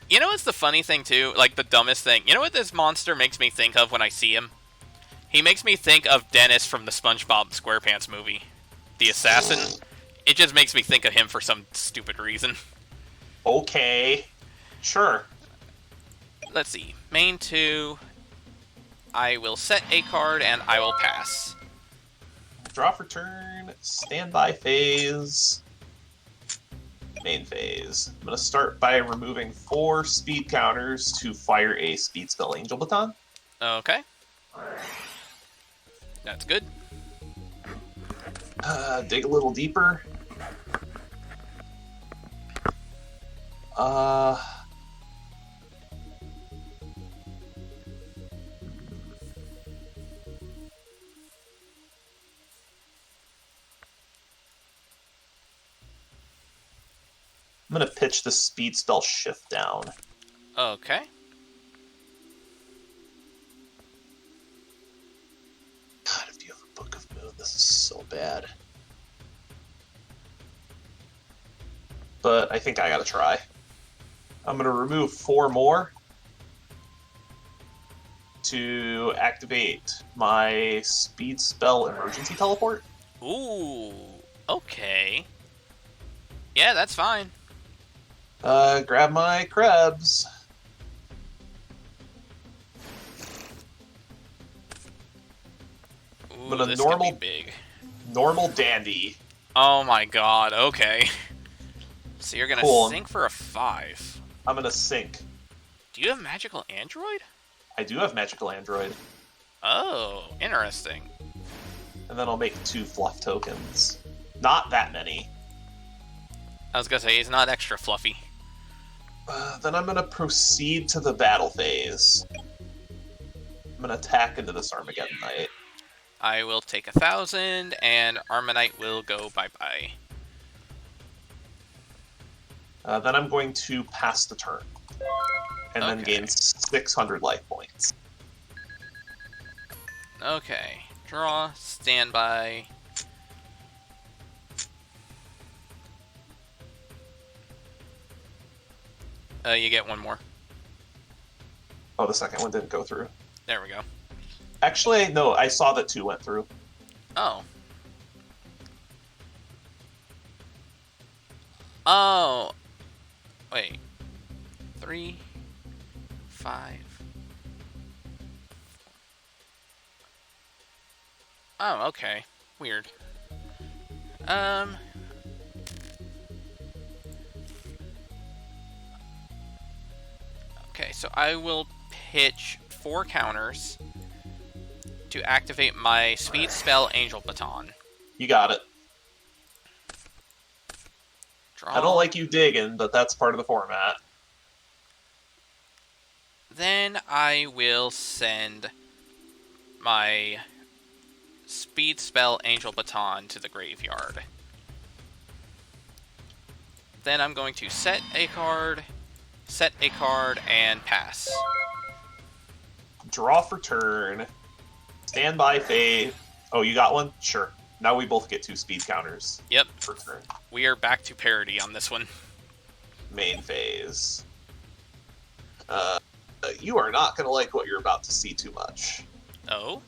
You know what's the funny thing, too? Like, the dumbest thing? You know what this monster makes me think of when I see him? He makes me think of Dennis from the SpongeBob SquarePants movie. The assassin. It just makes me think of him for some stupid reason. Okay. Sure. Let's see. Main 2. I will set a card, and I will pass. Draw for turn. Standby phase. Main phase. I'm going to start by removing 4 speed counters to fire a speed spell Angel Baton. Okay. That's good. Dig a little deeper. I'm going to pitch the speed spell Shift down. Okay. God, if you have a Book of Moon, this is so bad. But I think I gotta try. I'm gonna remove 4 more to activate my speed spell Emergency Teleport. Ooh. Okay. Yeah, that's fine. Grab my Krebs. Ooh, But a this normal- could be big. Normal Dandy. Oh my god, okay. So you're gonna Cool. sink for a 5. I'm gonna sink. Do you have Magical Android? I do have Magical Android. Oh, interesting. And then I'll make 2 fluff tokens. Not that many. I was gonna say, he's not extra fluffy. Then I'm gonna proceed to the battle phase. I'm gonna attack into this Armageddon Knight. I will take 1,000, and Armanite will go bye-bye. Then I'm going to pass the turn. And then Okay. gain 600 life points. Okay. Draw, standby. You get 1 more. Oh, the second one didn't go through. There we go. Actually, no, I saw that 2 went through. Oh. Oh. Wait. 3, 5. Oh, okay. Weird. Okay, so I will pitch 4 counters to activate my speed spell Angel Baton. You got it. Draw. I don't like you digging, but that's part of the format. Then I will send my speed spell Angel Baton to the graveyard. Then I'm going to set a card, and pass. Draw for turn. Standby phase. Oh, you got one? Sure. Now we both get 2 speed counters. Yep. For turn. We are back to parity on this one. Main phase. You are not going to like what you're about to see too much. Oh?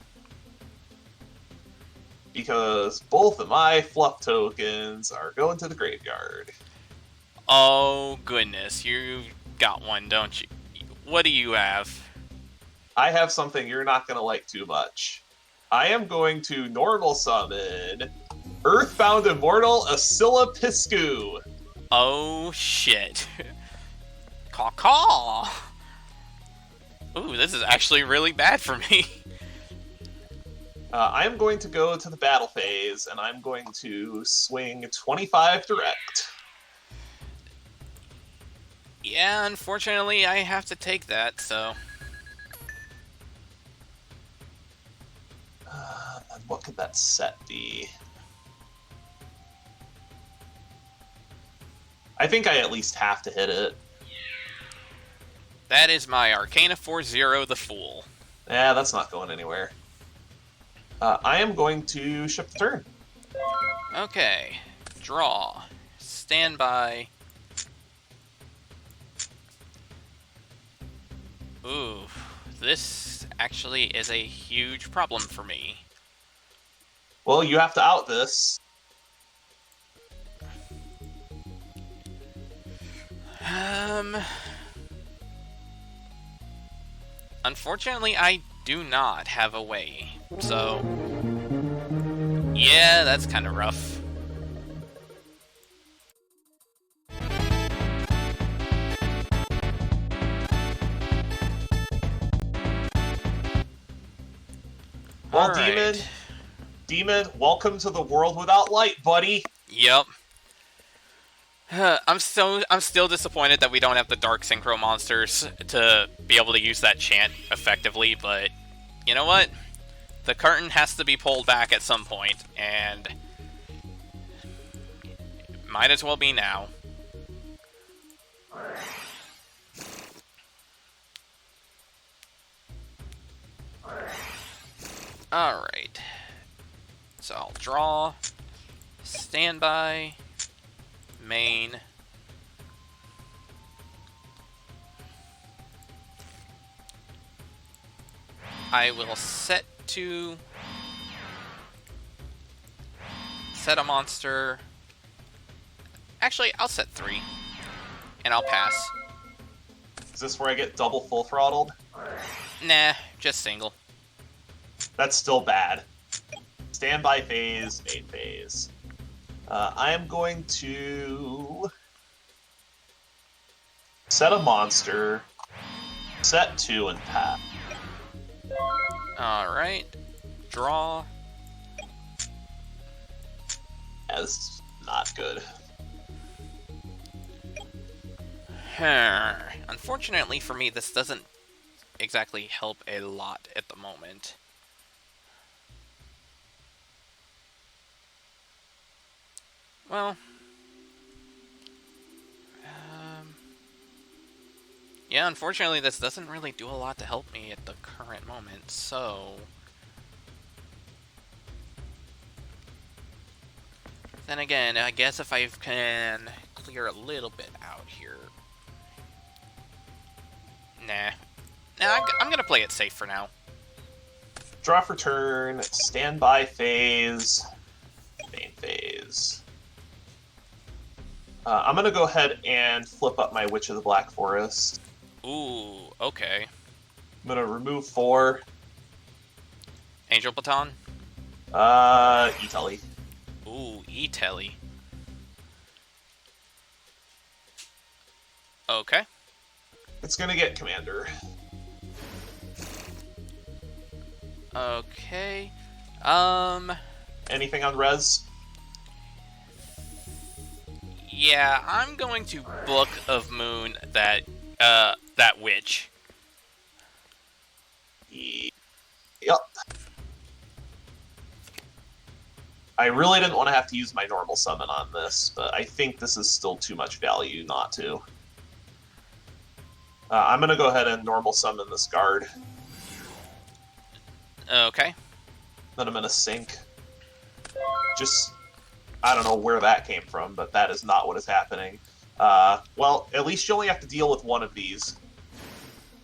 Because both of my fluff tokens are going to the graveyard. Oh, goodness. You got one, don't you? What do you have? I have something you're not going to like too much. I am going to normal summon Earthbound Immortal Ascilla Piscu. Oh, shit. Caw-caw. Ooh, this is actually really bad for me. I am going to go to the battle phase, and I'm going to swing 25 direct. Yeah, unfortunately, I have to take that, so... And what could that set be? I think I at least have to hit it. That is my Arcana 4-0, the Fool. Yeah, that's not going anywhere. I am going to ship the turn. Okay. Draw. Standby. Ooh. This actually is a huge problem for me. Well, you have to out this. Unfortunately, I do not have a way. So, yeah, that's kind of rough. Well, Alright. Demon, welcome to the world without light, buddy. Yep. I'm still disappointed that we don't have the Dark Synchro monsters to be able to use that chant effectively, but you know what? The curtain has to be pulled back at some point, and might as well be now. Alright. So I'll draw, standby, main. I will set to set a monster. Actually, I'll set 3, and I'll pass. Is this where I get double full throttled? Nah, just single. That's still bad. Standby phase, main phase. I am going to set a monster, set 2, and pass. Alright. Draw. That's not good. Unfortunately for me, this doesn't exactly help a lot at the moment. Well, yeah, unfortunately this doesn't really do a lot to help me at the current moment, so... Then again, I guess if I can clear a little bit out here... Nah, I'm gonna play it safe for now. Draw for turn, standby phase, main phase. I'm going to go ahead and flip up my Witch of the Black Forest. Ooh, okay. I'm going to remove 4. Angel Baton? E-Telly. Ooh, E-Telly. Okay. It's going to get Commander. Okay. Anything on res? Yeah, I'm going to Book of Moon that witch. Yep. I really didn't want to have to use my normal summon on this, but I think this is still too much value not to. I'm going to go ahead and normal summon this guard. Okay. Then I'm going to sink. Just, I don't know where that came from, but that is not what is happening. Well, at least you only have to deal with one of these.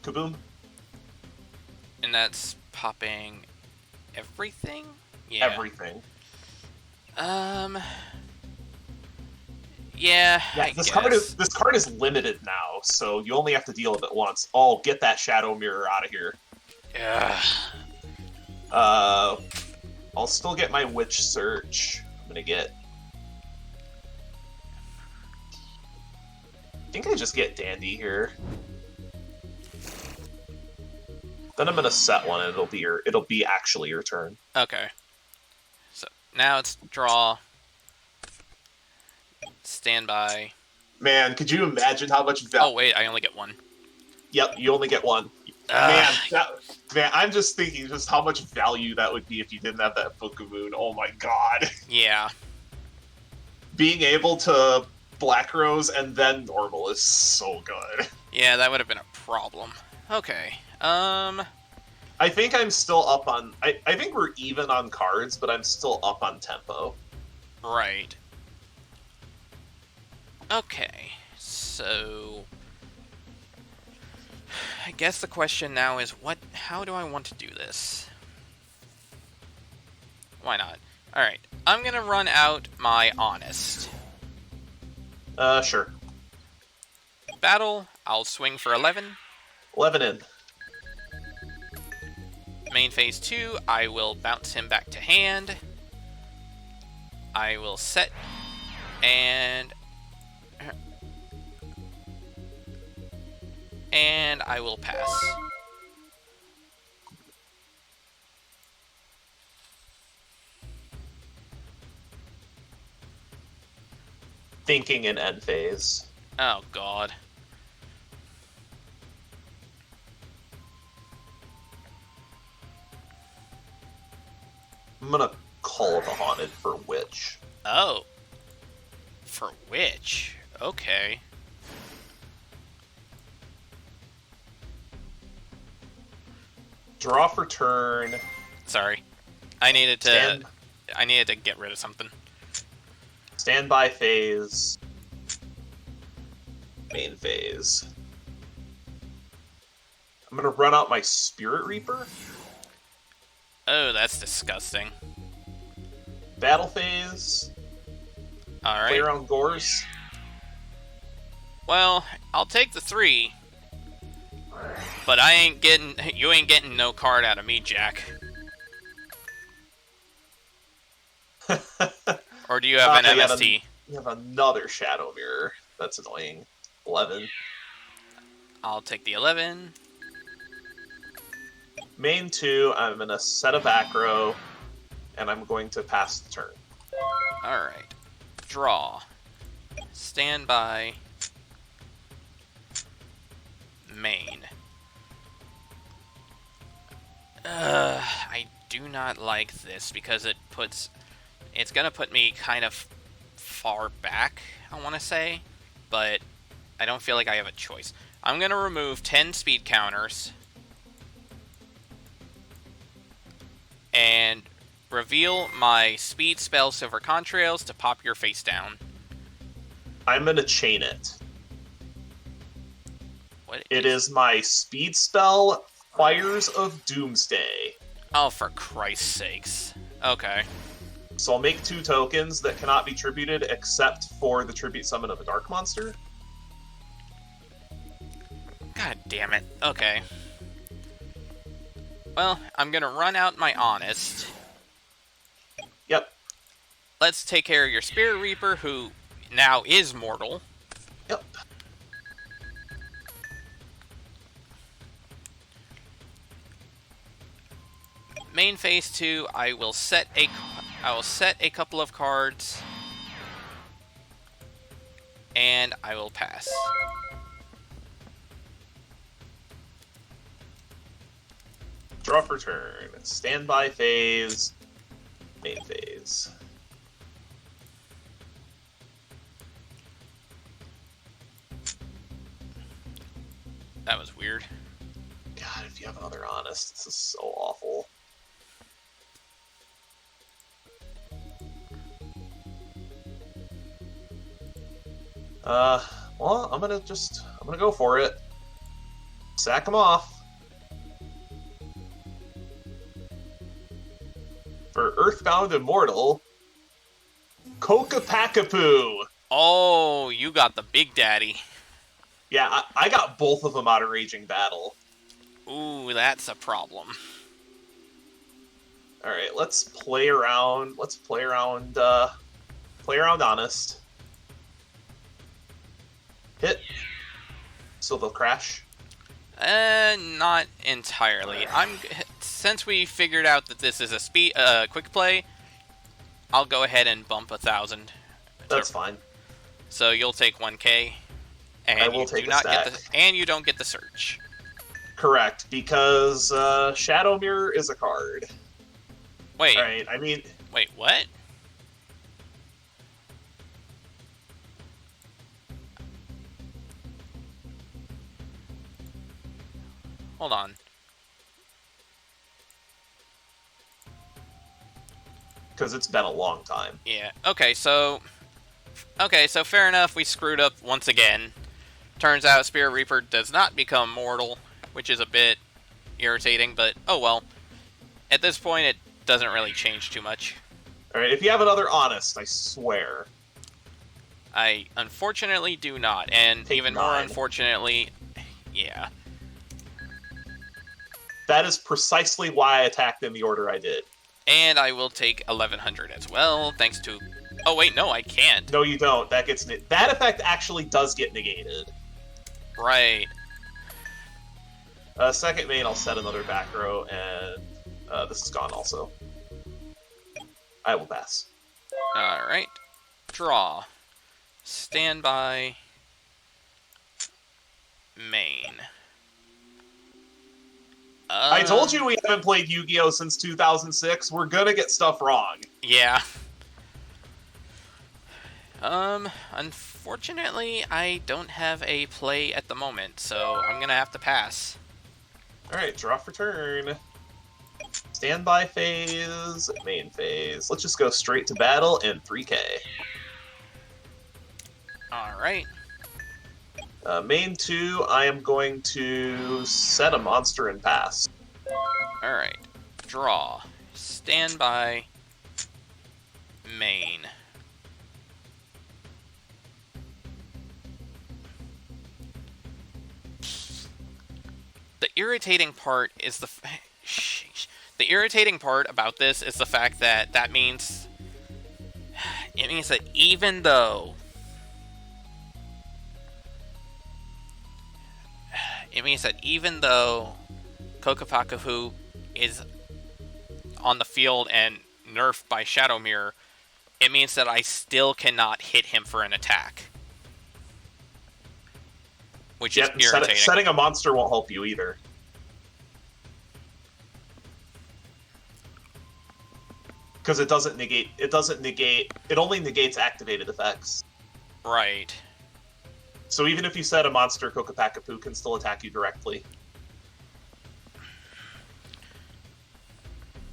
Kaboom. And that's popping everything? Yeah. Everything. Yeah, I this guess. this card is limited now, so you only have to deal with it once. Oh, get that Shadow Mirror out of here. Ugh. I'll still get my Witch Search. I'm gonna get... I think I just get Dandy here. Then I'm gonna set one, and it'll be actually your turn. Okay. So now it's draw. Standby. Man, could you imagine how much value? Oh wait, I only get one. Yep, you only get one. Man, I'm just thinking just how much value that would be if you didn't have that Book of Moon. Oh my god. Yeah. Being able to Black Rose and then normal is so good. Yeah, that would have been a problem. Okay. I think I'm still up on... I think we're even on cards, but I'm still up on tempo. Right. Okay. So... I guess the question now is, how do I want to do this? Why not? Alright, I'm gonna run out my Honest. Sure. Battle, I'll swing for 11. 11 in. Main phase 2, I will bounce him back to hand. I will set, and I will pass. Thinking in end phase. Oh god. I'm gonna call the Haunted for Witch. Oh. For which? Okay. Draw for turn. Sorry. I needed to get rid of something. Standby phase. Main phase. I'm gonna run out my Spirit Reaper. Oh, that's disgusting. Battle phase. Alright. Play around Gorse. Well, I'll take the 3. But you ain't getting no card out of me, Jack. Or do you have an MST? You have another Shadow Mirror. That's annoying. 11. I'll take the 11. Main 2, I'm going to set a back row, and I'm going to pass the turn. Alright. Draw. Standby. Main. I do not like this because it's gonna put me kind of far back, I want to say, but I don't feel like I have a choice. I'm gonna remove 10 speed counters and reveal my speed spell Silver Contrails to pop your face down. I'm going to chain it. What? It is my speed spell, Fires of Doomsday. Oh, for Christ's sakes. Okay. So I'll make 2 tokens that cannot be tributed except for the tribute summon of a dark monster. God damn it. Okay. Well, I'm gonna run out my Honest. Yep. Let's take care of your Spirit Reaper, who now is mortal. Yep. Main phase 2, I will set a couple of cards, and I will pass. Draw for turn. Standby phase. Main phase. That was weird. God, if you have another honest, this is so awful. Well, I'm gonna go for it. Sack him off. For Earthbound Immortal, Kokapakapoo. Oh, you got the big daddy. Yeah, I got both of them out of Raging Battle. Ooh, that's a problem. All right, let's play around. Play around honest. Hit. So they'll crash. Not entirely. Since we figured out that this is a quick play, I'll go ahead and bump 1,000. That's fine. So you'll take 1K, and I will take a stack. And you don't get the search. Correct, because Shadow Mirror is a card. Wait. All right. I mean. Wait. What? Hold on. Because it's been a long time. Yeah. Okay, so fair enough, we screwed up once again. Turns out Spirit Reaper does not become mortal, which is a bit irritating, but oh well. At this point, it doesn't really change too much. Alright, if you have another honest, I swear. I unfortunately do not, and Take even 9. more unfortunately, yeah. That is precisely why I attacked in the order I did. And I will take 1,100 as well, thanks to... Oh wait, no, I can't. No, you don't. That effect actually does get negated. Right. Second main, I'll set another back row, and this is gone also. I will pass. Alright. Draw. Standby. Main. I told you we haven't played Yu-Gi-Oh! Since 2006. We're gonna get stuff wrong. Yeah. Unfortunately, I don't have a play at the moment, so I'm gonna have to pass. Alright, draw for turn. Standby phase, main phase. Let's just go straight to battle in 3K. Alright. Main 2, I am going to set a monster and pass. Alright. Draw. Standby. Main. The irritating part is the irritating part about this is the fact that it means that even though Kokapakapoo is on the field and nerfed by Shadow Mirror, it means that I still cannot hit him for an attack. Which is irritating. Setting a monster won't help you either. Because it only negates activated effects. Right. So even if you set a monster, Kokapakapoo can still attack you directly.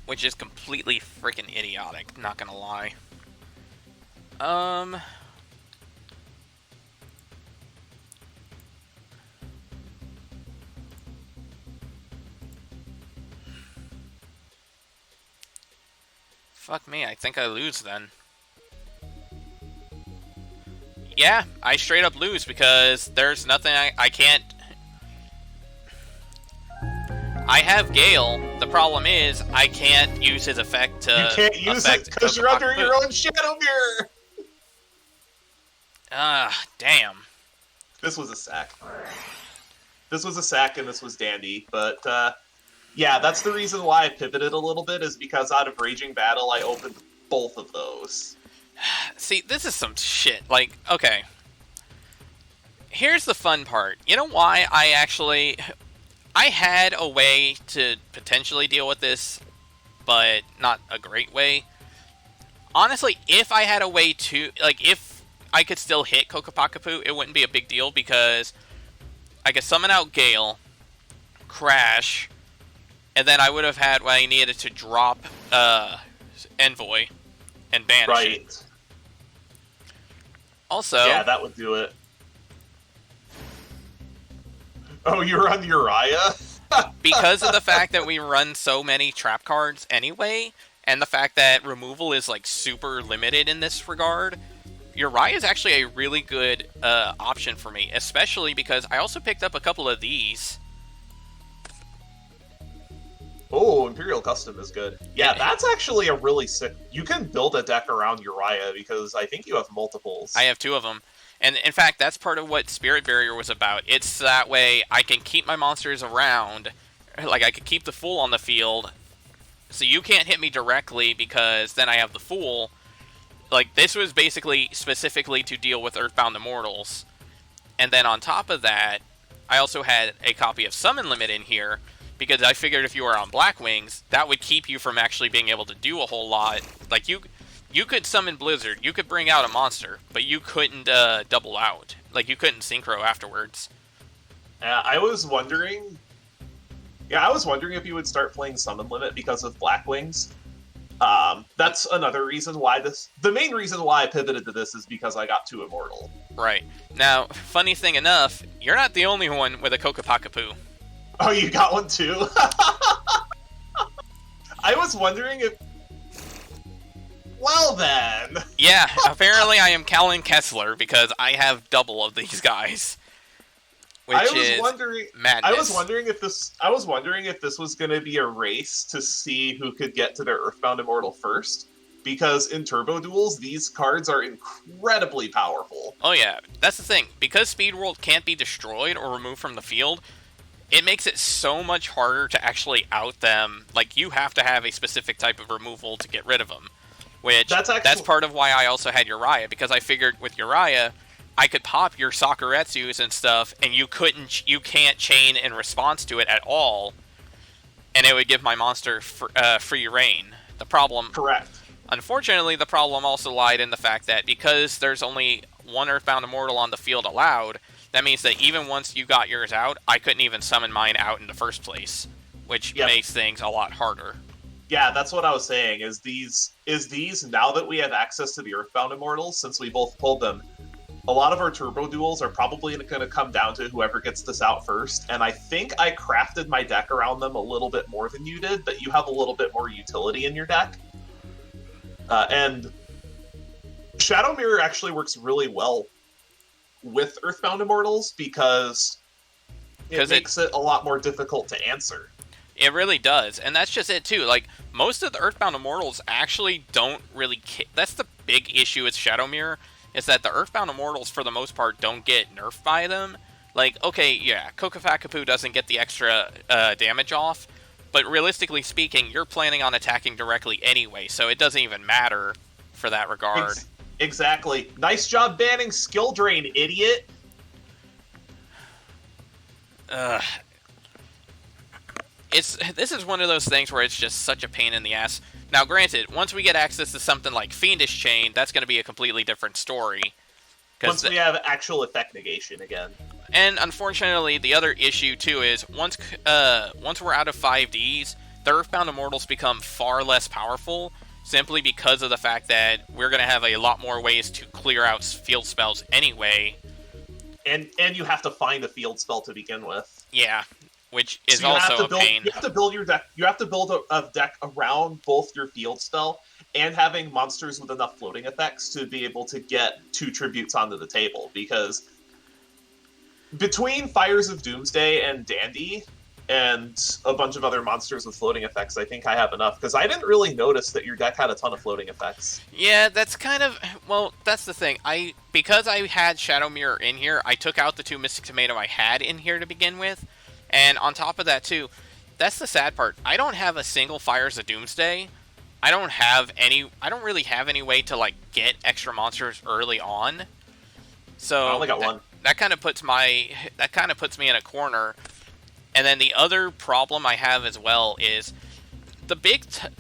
Which is completely freaking idiotic, not gonna lie. Fuck me, I think I lose then. Yeah, I straight up lose because there's nothing I can't... I have Gale. The problem is I can't use his effect to... You can't use it because you're under your own Shadow Mirror! Damn. This was a sack. This was a sack and this was dandy, but yeah, that's the reason why I pivoted a little bit, is because out of Raging Battle I opened both of those. See, this is some shit. Like, okay. Here's the fun part. You know why I had a way to potentially deal with this, but not a great way. Honestly, if I had a way to, like, if I could still hit Kokapakapoo, it wouldn't be a big deal because I could summon out Gale, Crash, and then I would have had what I needed to drop Envoy and banish it. Also, yeah, that would do it. Oh, you're on Uriah? because of the fact that we run so many trap cards anyway, and the fact that removal is like super limited in this regard, Uriah is actually a really good option for me, especially because I also picked up a couple of these. Oh, Imperial Custom is good. Yeah, that's actually a really sick... You can build a deck around Uriah because I think you have multiples. I have 2 of them. And in fact, that's part of what Spirit Barrier was about. It's that way I can keep my monsters around. Like, I could keep the Fool on the field. So you can't hit me directly because then I have the Fool. Like, this was basically specifically to deal with Earthbound Immortals. And then on top of that, I also had a copy of Summon Limit in here, because I figured if you were on Black Wings, that would keep you from actually being able to do a whole lot. Like, you could summon Blizzard, you could bring out a monster, but you couldn't double out. Like, you couldn't synchro afterwards. I was wondering... Yeah, I was wondering if you would start playing Summon Limit because of Black Wings. That's another reason why this... The main reason why I pivoted to this is because I got 2 Immortal. Right. Now, funny thing enough, you're not the only one with a Kokopakapoo. Oh, you got one too? I was wondering if... Well then! Yeah, apparently I am Callan Kessler because I have double of these guys. Which is madness. I was wondering if this was going to be a race to see who could get to their Earthbound Immortal first. Because in Turbo Duels, these cards are incredibly powerful. Oh yeah, that's the thing. Because Speed World can't be destroyed or removed from the field, it makes it so much harder to actually out them. Like, you have to have a specific type of removal to get rid of them. Which, that's part of why I also had Uriah, because I figured with Uriah, I could pop your Sakuretsus and stuff, and you can't chain in response to it at all, and it would give my monster free reign. The problem... Correct. Unfortunately, the problem also lied in the fact that because there's only 1 Earthbound Immortal on the field allowed, that means that even once you got yours out, I couldn't even summon mine out in the first place, which makes things a lot harder. Yeah, that's what I was saying, is these, now that we have access to the Earthbound Immortals, since we both pulled them, a lot of our Turbo Duels are probably going to come down to whoever gets this out first, and I think I crafted my deck around them a little bit more than you did, but you have a little bit more utility in your deck. And Shadow Mirror actually works really well with Earthbound Immortals because it makes it a lot more difficult to answer. It really does, and that's just it too. Like, most of the Earthbound Immortals actually don't really... That's the big issue with Shadow Mirror, is that the Earthbound Immortals, for the most part, don't get nerfed by them. Like, okay, yeah, Kokopakapoo doesn't get the extra damage off, but realistically speaking, you're planning on attacking directly anyway, so it doesn't even matter for that regard. Exactly. Nice job banning Skill Drain, idiot! This is one of those things where it's just such a pain in the ass. Now, granted, once we get access to something like Fiendish Chain, that's going to be a completely different story. Once we have actual effect negation again. And unfortunately, the other issue too is once we're out of 5Ds, the Earthbound Immortals become far less powerful, simply because of the fact that we're going to have a lot more ways to clear out field spells anyway. And you have to find a field spell to begin with. Yeah, which is also a pain. You have to build your deck. You have to build a deck around both your field spell and having monsters with enough floating effects to be able to get 2 tributes onto the table. Because between Fires of Doomsday and Dandy and a bunch of other monsters with floating effects, I think I have enough. Because I didn't really notice that your deck had a ton of floating effects. Yeah, that's kind of... Well, that's the thing. Because I had Shadow Mirror in here, I took out the 2 Mystic Tomato I had in here to begin with. And on top of that, too, that's the sad part. I don't have a single Fires of Doomsday. I don't really have any way to, like, get extra monsters early on. So I only got 1. That kind of puts me in a corner. And then the other problem I have as well is the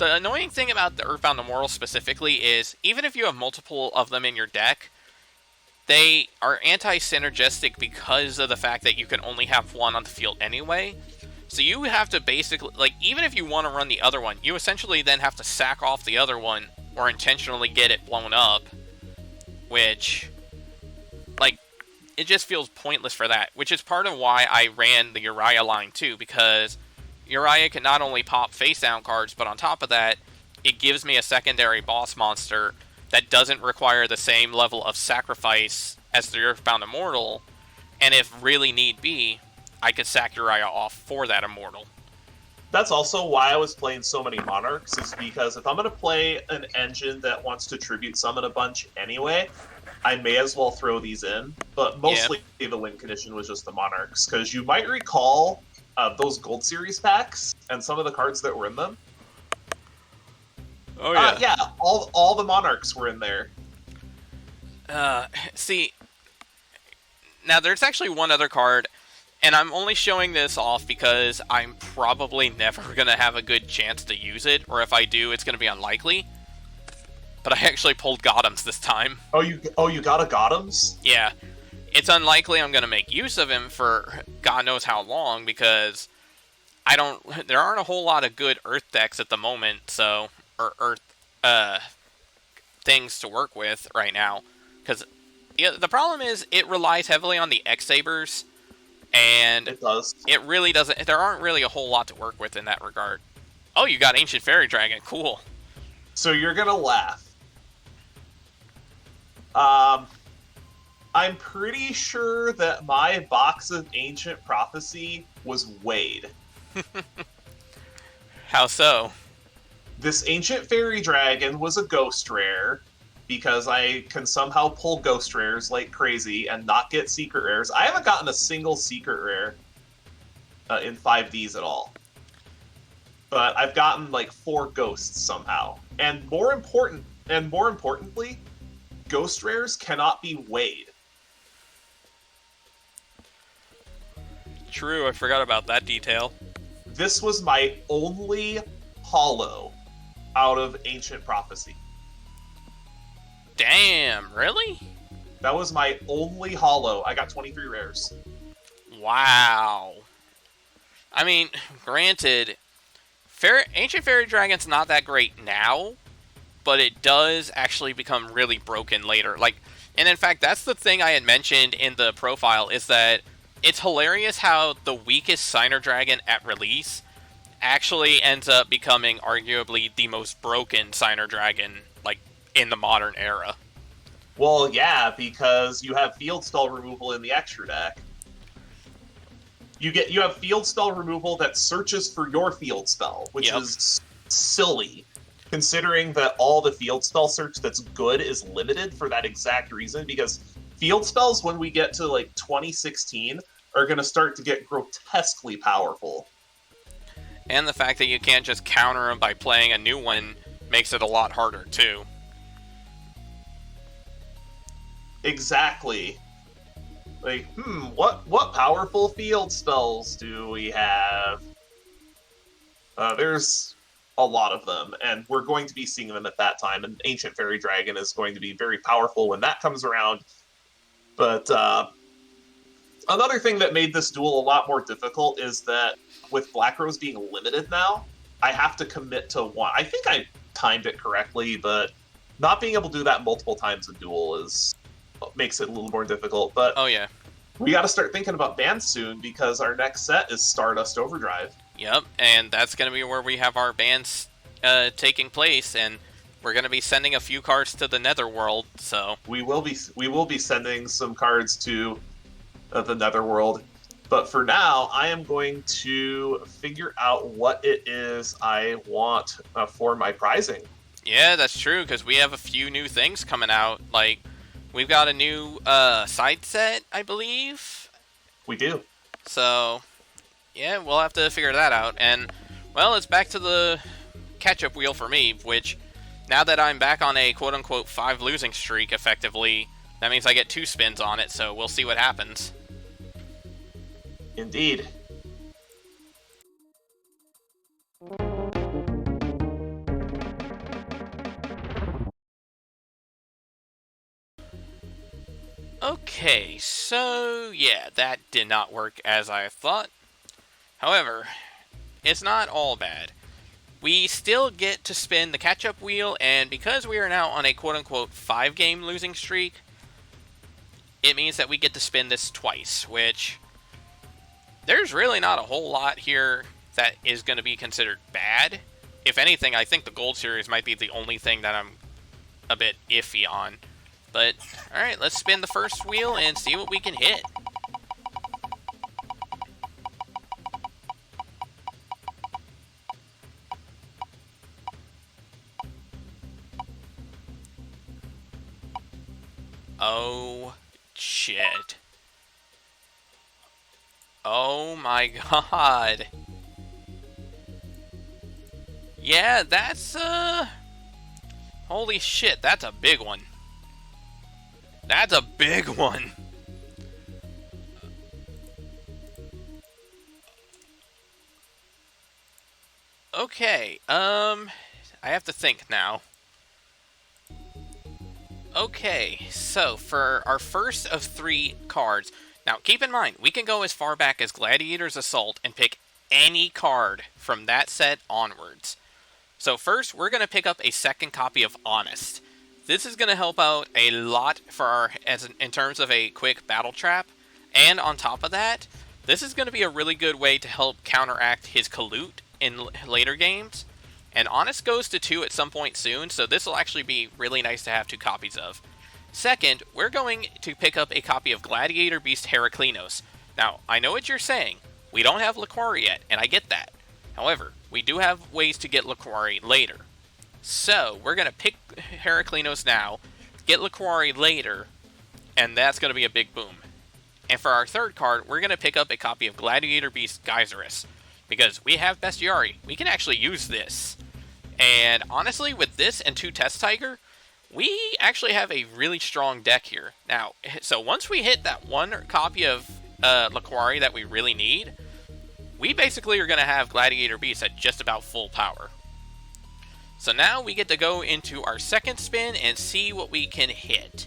annoying thing about the Earthbound Immortal specifically is even if you have multiple of them in your deck, they are anti-synergistic because of the fact that you can only have one on the field anyway. So you have to basically, like, even if you want to run the other one, you essentially then have to sack off the other one or intentionally get it blown up, which, like, it just feels pointless for that, which is part of why I ran the Uriah line too, because Uriah can not only pop face-down cards, but on top of that, it gives me a secondary boss monster that doesn't require the same level of sacrifice as the Earthbound Immortal, and if really need be, I could sack Uriah off for that Immortal. That's also why I was playing so many Monarchs, is because if I'm going to play an engine that wants to tribute summon a bunch anyway, I may as well throw these in. But mostly the win condition was just the Monarchs, because you might recall those Gold Series packs and some of the cards that were in them. Oh yeah. Yeah, all the Monarchs were in there. See, now there's actually one other card, and I'm only showing this off because I'm probably never going to have a good chance to use it, or if I do, it's going to be unlikely. But I actually pulled Gothams this time. Oh, you got a Gothams? Yeah. It's unlikely I'm going to make use of him for God knows how long, because there aren't a whole lot of good Earth decks at the moment, so, or Earth things to work with right now. Because the problem is it relies heavily on the X-Sabers, and it does. It really doesn't. There aren't really a whole lot to work with in that regard. Oh, you got Ancient Fairy Dragon. Cool. So you're gonna laugh. I'm pretty sure that my box of Ancient Prophecy was weighed. How so? This Ancient Fairy Dragon was a ghost rare, because I can somehow pull ghost rares like crazy and not get secret rares. I haven't gotten a single secret rare in 5Ds at all. But I've gotten like 4 ghosts somehow. And more importantly, ghost rares cannot be weighed. True, I forgot about that detail. This was my only holo out of Ancient Prophecy. Damn, really? That was my only holo. I got 23 rares. Wow. I mean, granted, Ancient Fairy Dragon's not that great now, but it does actually become really broken later. Like, and in fact, that's the thing I had mentioned in the profile, is that it's hilarious how the weakest Signer Dragon at release actually ends up becoming arguably the most broken Signer Dragon, like, in the modern era. Well, yeah, because you have field spell removal in the extra deck. You have field spell removal that searches for your field spell, which is silly, considering that all the field spell search that's good is limited for that exact reason, because field spells, when we get to like 2016, are going to start to get grotesquely powerful. And the fact that you can't just counter them by playing a new one makes it a lot harder, too. Exactly. Like, what powerful field spells do we have? There's a lot of them, and we're going to be seeing them at that time, and Ancient Fairy Dragon is going to be very powerful when that comes around. But another thing that made this duel a lot more difficult is that with Black Rose being limited now, I have to commit to one. I think I timed it correctly, but not being able to do that multiple times a duel makes it a little more difficult. But oh yeah, we got to start thinking about bans soon, because our next set is Stardust Overdrive. Yep, and that's going to be where we have our bans taking place, and we're going to be sending a few cards to the Netherworld. So we will be sending some cards to the Netherworld. But for now, I am going to figure out what it is I want for my prizing. Yeah, that's true, because we have a few new things coming out. Like, we've got a new side set, I believe. We do. So, yeah, we'll have to figure that out. And, well, it's back to the catch-up wheel for me, which, now that I'm back on a quote-unquote 5 losing streak, effectively, that means I get 2 spins on it, so we'll see what happens. Indeed. Okay, so yeah, that did not work as I thought. However, it's not all bad. We still get to spin the catch-up wheel, and because we are now on a quote-unquote 5-game losing streak, it means that we get to spin this twice, which there's really not a whole lot here that is going to be considered bad. If anything, I think the Gold Series might be the only thing that I'm a bit iffy on. But, alright, let's spin the first wheel and see what we can hit. Oh, shit. Oh my god. Yeah, that's, holy shit, that's a big one. That's a big one. Okay, I have to think now. Okay, so for our first of 3 cards, now keep in mind, we can go as far back as Gladiator's Assault and pick any card from that set onwards. So first, we're going to pick up a second copy of Honest. This is going to help out a lot for in terms of a quick battle trap, and on top of that, this is going to be a really good way to help counteract his Kalute in later games. And Honest goes to 2 at some point soon, so this will actually be really nice to have 2 copies of. Second, we're going to pick up a copy of Gladiator Beast Heraklinos. Now, I know what you're saying. We don't have Laquari yet, and I get that. However, we do have ways to get Laquari later. So, we're going to pick Heraklinos now, get Laquari later, and that's going to be a big boom. And for our third card, we're going to pick up a copy of Gladiator Beast Geyserus. Because we have Bestiari, we can actually use this. And honestly, with this and 2 Test Tiger, we actually have a really strong deck here. Now, so once we hit that 1 copy of Laquari that we really need, we basically are going to have Gladiator Beast at just about full power. So now we get to go into our second spin and see what we can hit.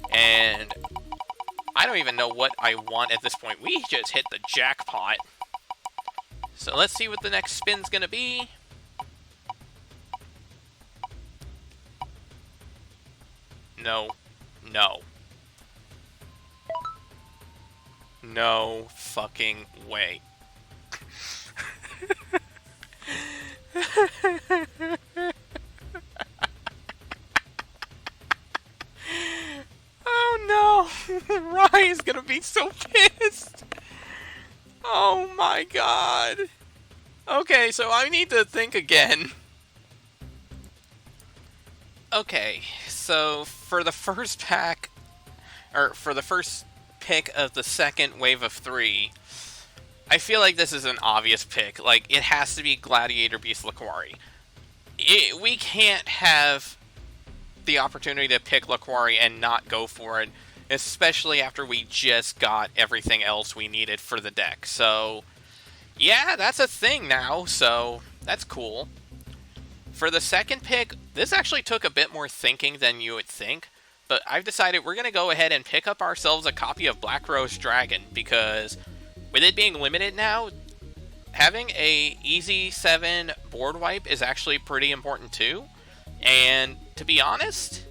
And I don't even know what I want at this point. We just hit the jackpot. So let's see what the next spin's going to be. No. No. No fucking way. Oh no! Ryan's gonna be so pissed! Oh my god! Okay, so I need to think again. Okay, so for the first pack, or for the first pick of the second wave of 3, I feel like this is an obvious pick. Like, it has to be Gladiator Beast Laquari. We can't have the opportunity to pick Laquari and not go for it, especially after we just got everything else we needed for the deck. So, yeah, that's a thing now, so that's cool. For the second pick, this actually took a bit more thinking than you would think, but I've decided we're going to go ahead and pick up ourselves a copy of Black Rose Dragon, because with it being limited now, having a easy 7 board wipe is actually pretty important too. And to be honest,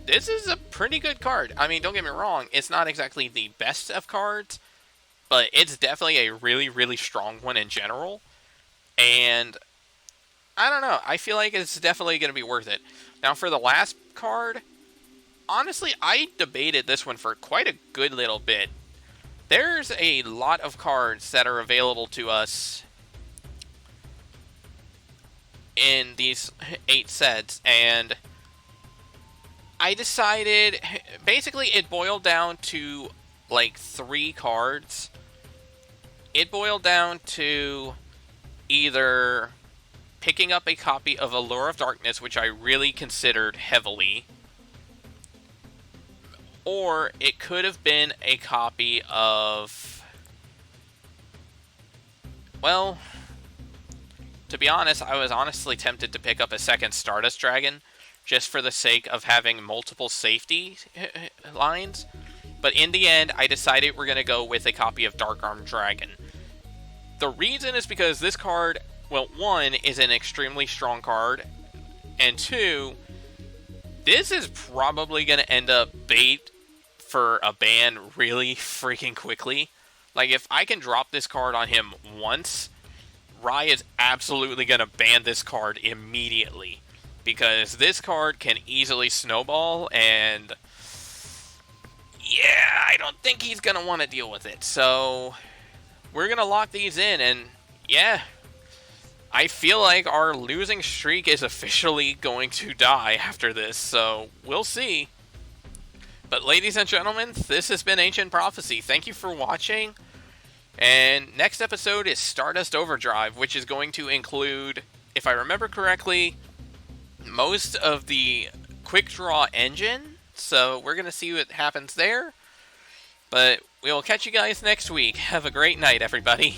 this is a pretty good card. I mean, don't get me wrong, it's not exactly the best of cards, but it's definitely a really, really strong one in general. And I don't know, I feel like it's definitely going to be worth it. Now for the last card, honestly, I debated this one for quite a good little bit. There's a lot of cards that are available to us in these 8 sets, and I decided, basically it boiled down to like 3 cards. It boiled down to either picking up a copy of Allure of Darkness, which I really considered heavily, or it could have been a copy of, well, to be honest, I was honestly tempted to pick up a second Stardust Dragon, just for the sake of having multiple safety lines. But in the end, I decided we're going to go with a copy of Dark Armed Dragon. The reason is because this card, well, one, is an extremely strong card, and two, this is probably going to end up bait for a ban really freaking quickly. Like, if I can drop this card on him once, Rai is absolutely going to ban this card immediately. Because this card can easily snowball, and yeah, I don't think he's going to want to deal with it. So, we're going to lock these in, and yeah, I feel like our losing streak is officially going to die after this, so we'll see. But ladies and gentlemen, this has been Ancient Prophecy. Thank you for watching. And next episode is Stardust Overdrive, which is going to include, if I remember correctly, most of the quick draw engine. So we're going to see what happens there. But we will catch you guys next week. Have a great night, everybody.